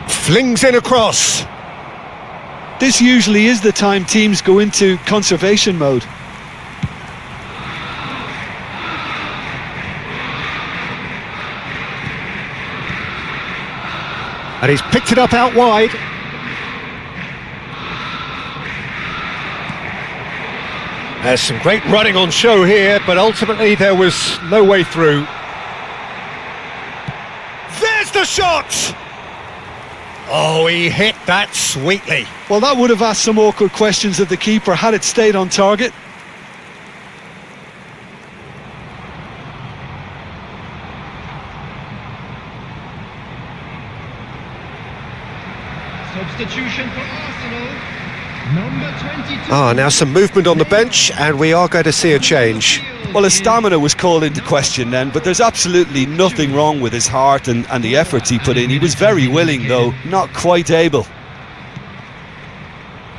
Flings in across. This usually is the time teams go into conservation mode. And he's picked it up out wide. There's some great running on show here, but ultimately there was no way through. There's the shot! Oh, he hit that sweetly. Well, that would have asked some awkward questions of the keeper had it stayed on target. Substitution for Arsenal, number 22. Now some movement on the bench, and we are going to see a change. Well, his stamina was called into question then, but there's absolutely nothing wrong with his heart and the efforts he put in. He was very willing, though, not quite able.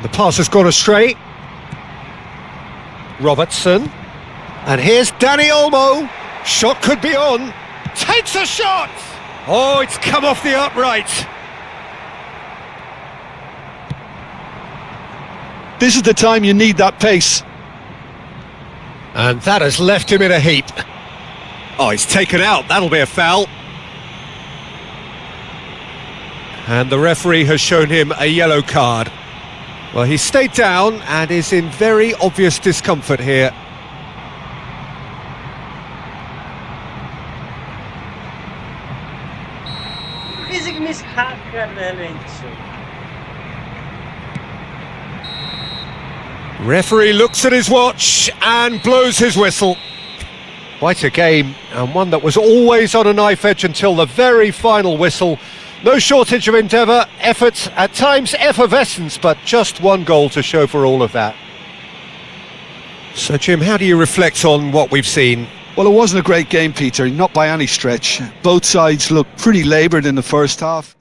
The pass has gone astray. Robertson. And here's Danny Olmo. Shot could be on. Takes a shot! Oh, it's come off the upright. This is the time you need that pace. And that has left him in a heap. Oh, he's taken out. That'll be a foul. And the referee has shown him a yellow card. Well, he stayed down and is in very obvious discomfort here. Fizik mishack कर रहे हैं। Referee looks at his watch and blows his whistle. Quite a game, and one that was always on a knife edge until the very final whistle. No shortage of endeavour, effort, at times effervescence, but just one goal to show for all of that. So Jim, how do you reflect on what we've seen? Well, it wasn't a great game, Peter, not by any stretch. Both sides looked pretty laboured in the first half.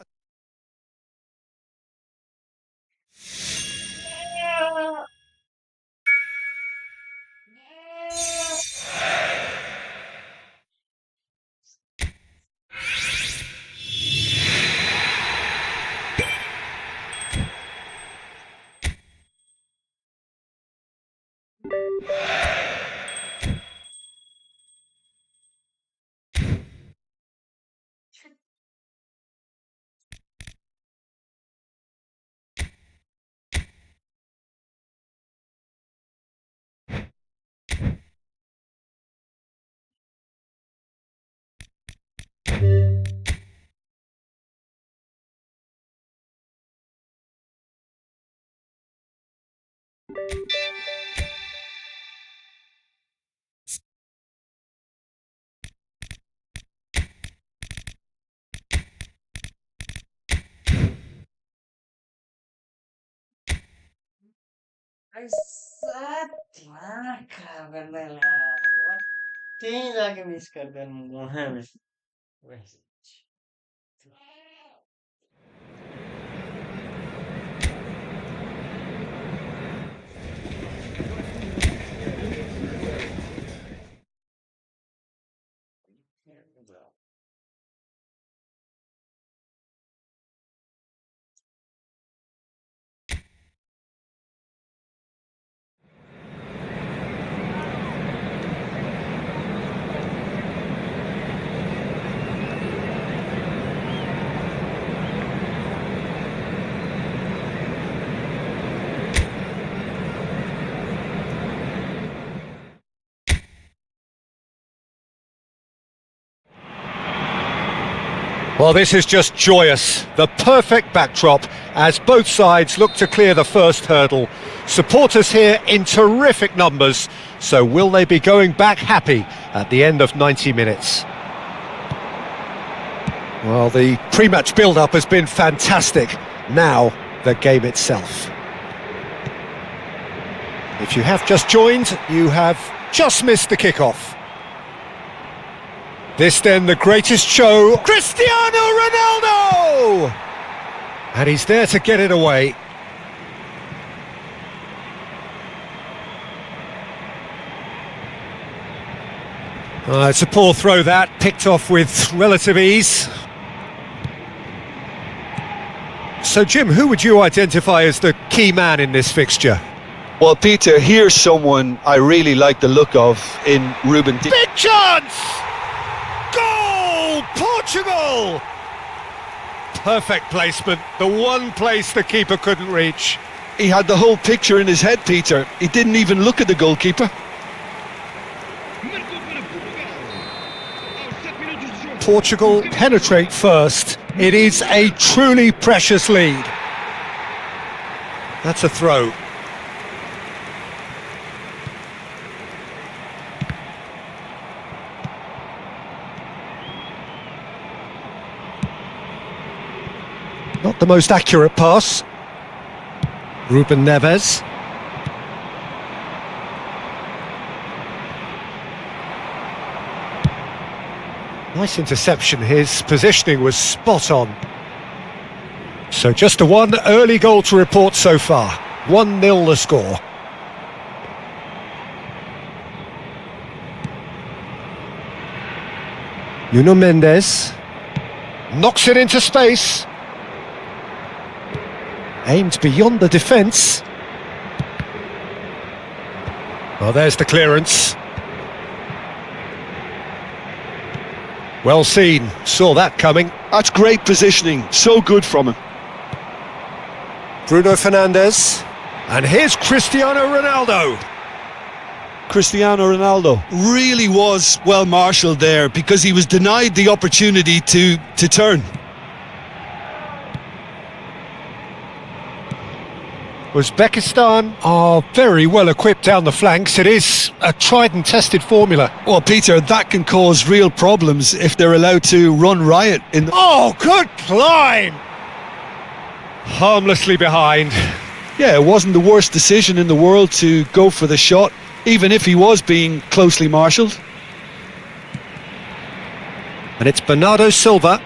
तीन जाके miss कर दें मुहे में वैसे Well, this is just joyous. The perfect backdrop as both sides look to clear the first hurdle. Supporters here in terrific numbers. So will they be going back happy at the end of 90 minutes? Well, the pre-match build-up has been fantastic. Now, the game itself. If you have just joined, you have just missed the kickoff. This then the greatest show, Cristiano Ronaldo! And he's there to get it away. It's a poor throw that, picked off with relative ease. So Jim, who would you identify as the key man in this fixture? Well, Peter, here's someone I really like the look of in Ruben Dias. Big chance! Goal! Portugal! perfect placement. The one place the keeper couldn't reach. He had the whole picture in his head, Peter. He didn't even look at the goalkeeper. Portugal penetrate first. It is a truly precious lead. That's a throw. Not the most accurate pass. Ruben Neves. Nice interception. His positioning was spot on. So just a one early goal to report so far. 1-0 the score. Nuno Mendes knocks it into space. Aimed beyond the defence. Well, there's the clearance. Well seen, saw that coming. That's great positioning, so good from him. Bruno Fernandes. And here's Cristiano Ronaldo. Cristiano Ronaldo really was well marshalled there because he was denied the opportunity to turn. Uzbekistan are very well equipped down the flanks. It is a tried and tested formula. Well, Peter, that can cause real problems if they're allowed to run riot in the... Oh, good climb! Harmlessly behind. Yeah, it wasn't the worst decision in the world to go for the shot, even if he was being closely marshalled. And it's Bernardo Silva.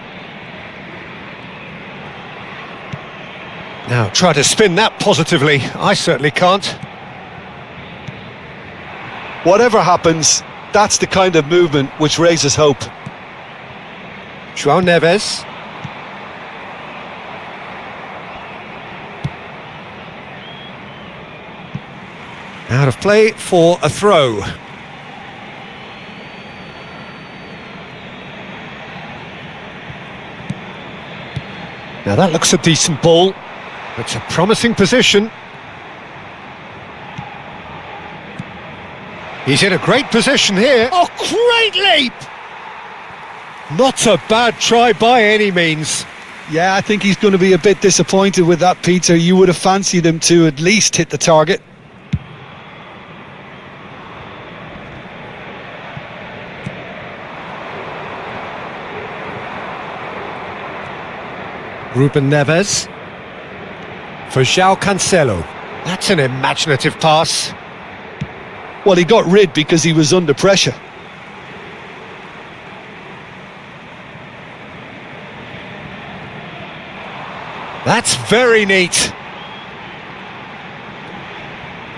Now, try to spin that positively. I certainly can't. Whatever happens, that's the kind of movement which raises hope. João Neves. Out of play for a throw. Now that looks a decent ball. It's a promising position. He's in a great position here. Oh, great leap! Not a bad try by any means. Yeah, I think he's going to be a bit disappointed with that, Peter. You would have fancied him to at least hit the target. Ruben Neves. For João Cancelo. That's an imaginative pass. Well, he got rid because he was under pressure. That's very neat.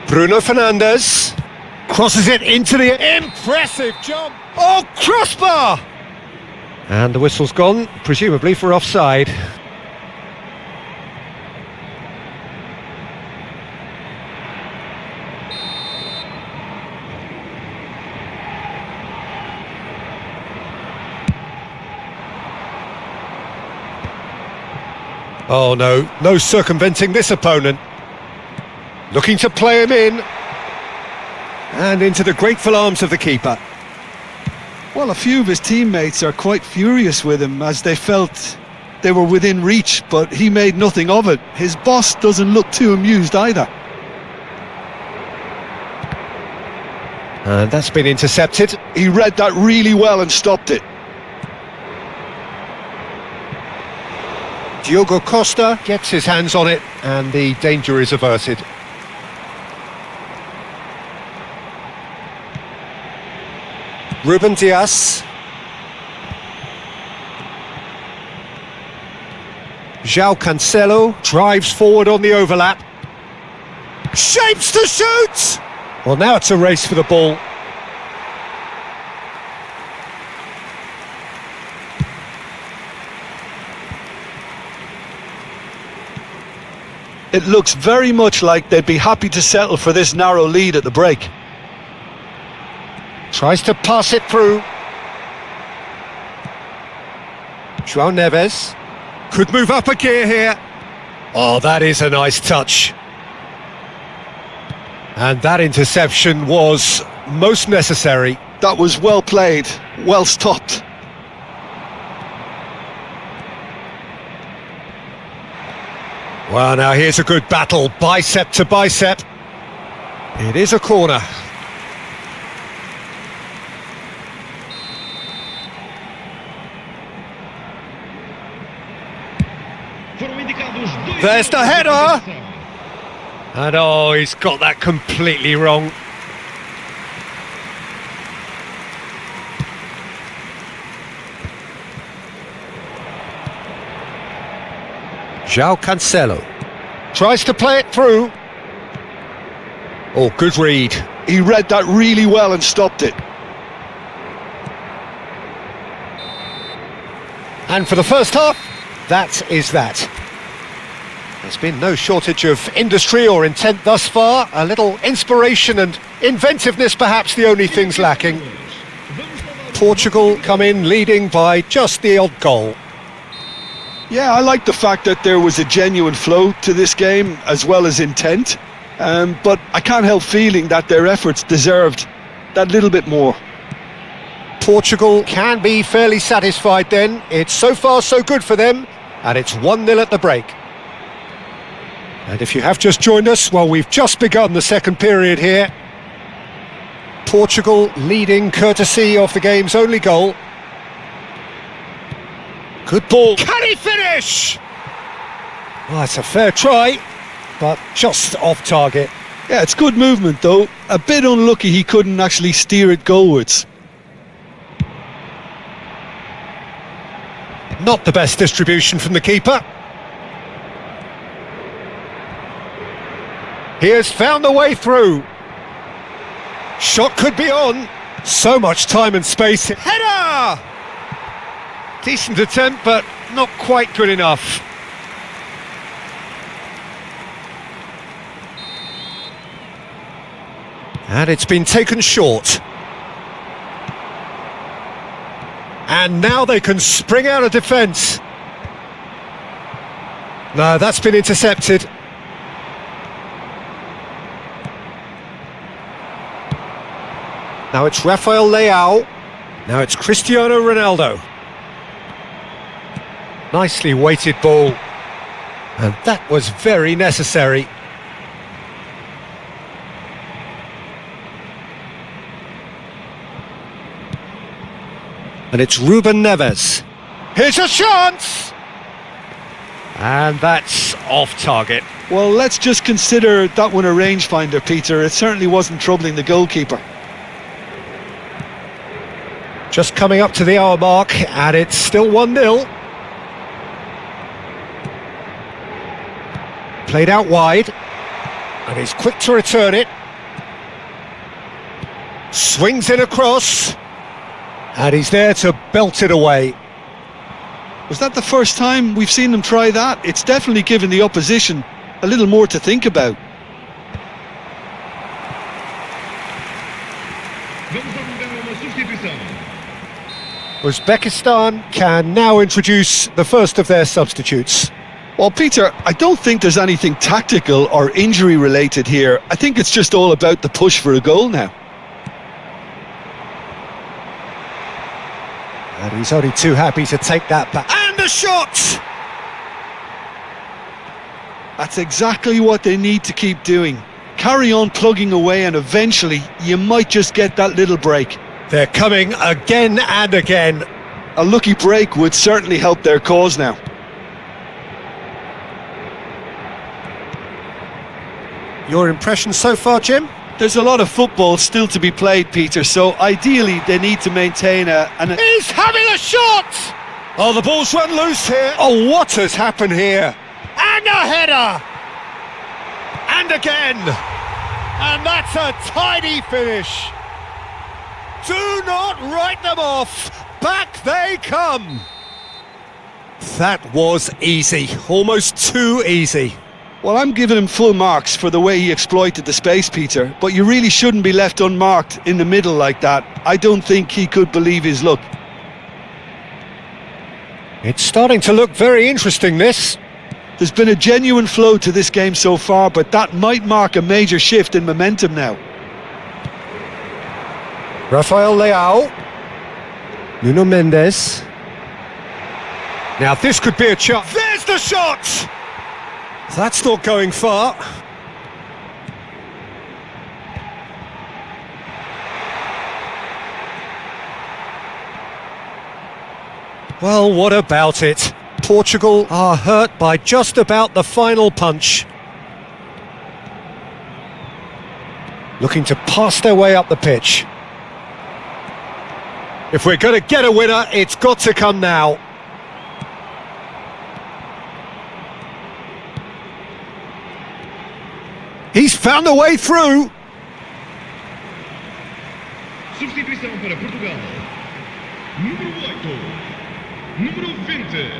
Bruno Fernandes crosses it into the... Impressive jump! Oh, crossbar! And the whistle's gone, presumably for offside. Oh no, no circumventing this opponent. Looking to play him in. And into the grateful arms of the keeper. Well, a few of his teammates are quite furious with him as they felt they were within reach, but he made nothing of it. His boss doesn't look too amused either. And that's been intercepted. He read that really well and stopped it. Diogo Costa gets his hands on it and the danger is averted. Ruben Dias. João Cancelo drives forward on the overlap. Shapes to shoot! Well, now it's a race for the ball. It looks very much like they'd be happy to settle for this narrow lead at the break. Tries to pass it through. João Neves. Could move up a gear here. Oh, that is a nice touch. And that interception was most necessary. That was well played, well stopped. Well, now here's a good battle, bicep to bicep. It is a corner. There's the header! And oh, he's got that completely wrong. João Cancelo tries to play it through. Oh, good read. He read that really well and stopped it. And for the first half, that is that. There's been no shortage of industry or intent thus far. A little inspiration and inventiveness, perhaps the only things lacking. Portugal come in leading by just the odd goal. Yeah, I like the fact that there was a genuine flow to this game as well as intent. But I can't help feeling that their efforts deserved that little bit more. Portugal can be fairly satisfied then. It's so far so good for them, and it's 1-0 at the break. And if you have just joined us, well, we've just begun the second period here. Portugal leading courtesy of the game's only goal. Good ball. Can he finish? Well, it's a fair try, but just off target. Yeah, it's good movement though. A bit unlucky he couldn't actually steer it goalwards. Not the best distribution from the keeper. He has found the way through. Shot could be on. So much time and space. Header! Decent attempt, but not quite good enough. And it's been taken short. And now they can spring out of defence. No, that's been intercepted. Now it's Rafael Leao. Now it's Cristiano Ronaldo. Nicely weighted ball. And that was very necessary. And it's Ruben Neves. Here's a chance! And that's off target. Well, let's just consider that one a rangefinder, Peter. It certainly wasn't troubling the goalkeeper. Just coming up to the hour mark, and it's still 1-0. Played out wide, and he's quick to return it. Swings in across, and he's there to belt it away. Was that the first time we've seen them try that? It's definitely given the opposition a little more to think about. Uzbekistan can now introduce the first of their substitutes. Well, Peter, I don't think there's anything tactical or injury related here. I think it's just all about the push for a goal now. And he's only too happy to take that back. And the shot! That's exactly what they need to keep doing. Carry on plugging away and eventually you might just get that little break. They're coming again and again. A lucky break would certainly help their cause now. Your impression so far, Jim? There's a lot of football still to be played, Peter, so ideally they need to maintain He's having a shot! Oh, the ball's run loose here. Oh, what has happened here? And a header! And again! And that's a tidy finish! Do not write them off! Back they come! That was easy, almost too easy. Well, I'm giving him full marks for the way he exploited the space, Peter, but you really shouldn't be left unmarked in the middle like that. I don't think he could believe his luck. It's starting to look very interesting, this. There's been a genuine flow to this game so far, but that might mark a major shift in momentum now. Rafael Leao. Nuno Mendes. Now this could be a chance. There's the shot! That's not going far. Well, what about it? Portugal are hurt by just about the final punch. Looking to pass their way up the pitch. If we're going to get a winner, it's got to come now. He's found a way through. Substituição para Portugal. Número 8. Número 20.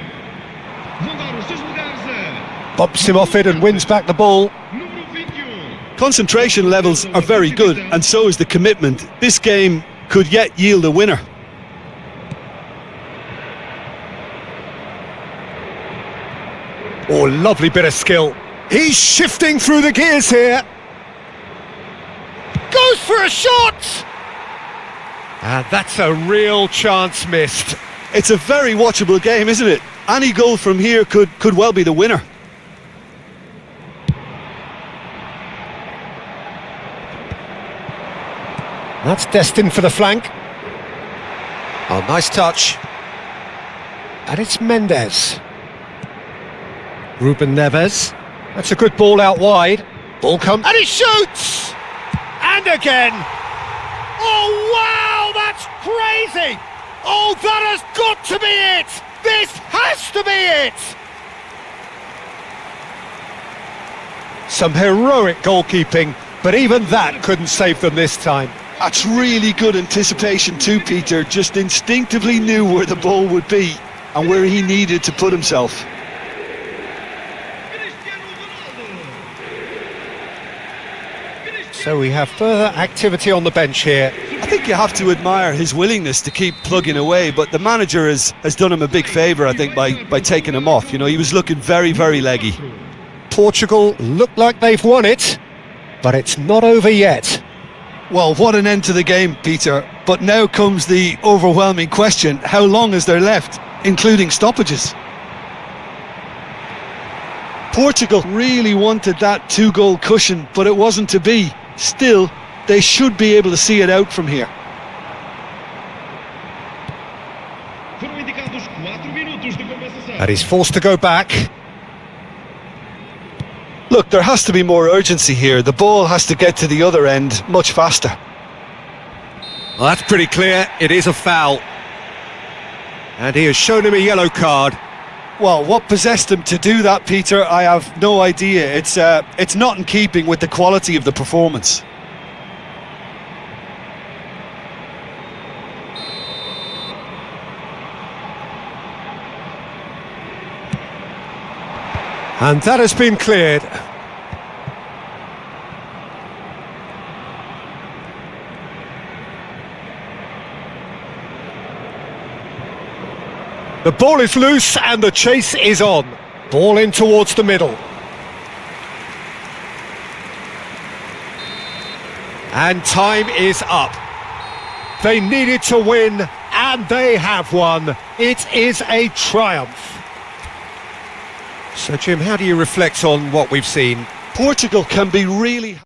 Vão dar os seus lugares a... Bumps him off it and wins back the ball. Número 21. Concentration levels are very good, and so is the commitment. This game could yet yield a winner. Oh, lovely bit of skill. He's shifting through the gears here. Goes for a shot! And that's a real chance missed. It's a very watchable game, isn't it? Any goal from here could well be the winner. That's destined for the flank. Oh, nice touch. And it's Mendes. Ruben Neves. That's a good ball out wide. Ball comes, and he shoots! And again! Oh, wow, that's crazy! Oh, that has got to be it! This has to be it! Some heroic goalkeeping, but even that couldn't save them this time. That's really good anticipation too, Peter. Just instinctively knew where the ball would be and where he needed to put himself. So we have further activity on the bench here. I think you have to admire his willingness to keep plugging away, but the manager has done him a big favour, I think, by taking him off. You know, he was looking very, very leggy. Portugal look like they've won it, but it's not over yet. Well, what an end to the game, Peter. But now comes the overwhelming question: how long is there left, including stoppages? Portugal really wanted that two-goal cushion, but it wasn't to be. Still, they should be able to see it out from here. Foram indicados 4 minutos de compensação. And he's forced to go back. Look, there has to be more urgency here. The ball has to get to the other end much faster. Well, that's pretty clear. It is a foul. And he has shown him a yellow card. Well, what possessed him to do that, Peter, I have no idea. It's not in keeping with the quality of the performance. And that has been cleared. The ball is loose and the chase is on. Ball in towards the middle. And time is up. They needed to win and they have won. It is a triumph. So Jim, how do you reflect on what we've seen? Portugal can be really...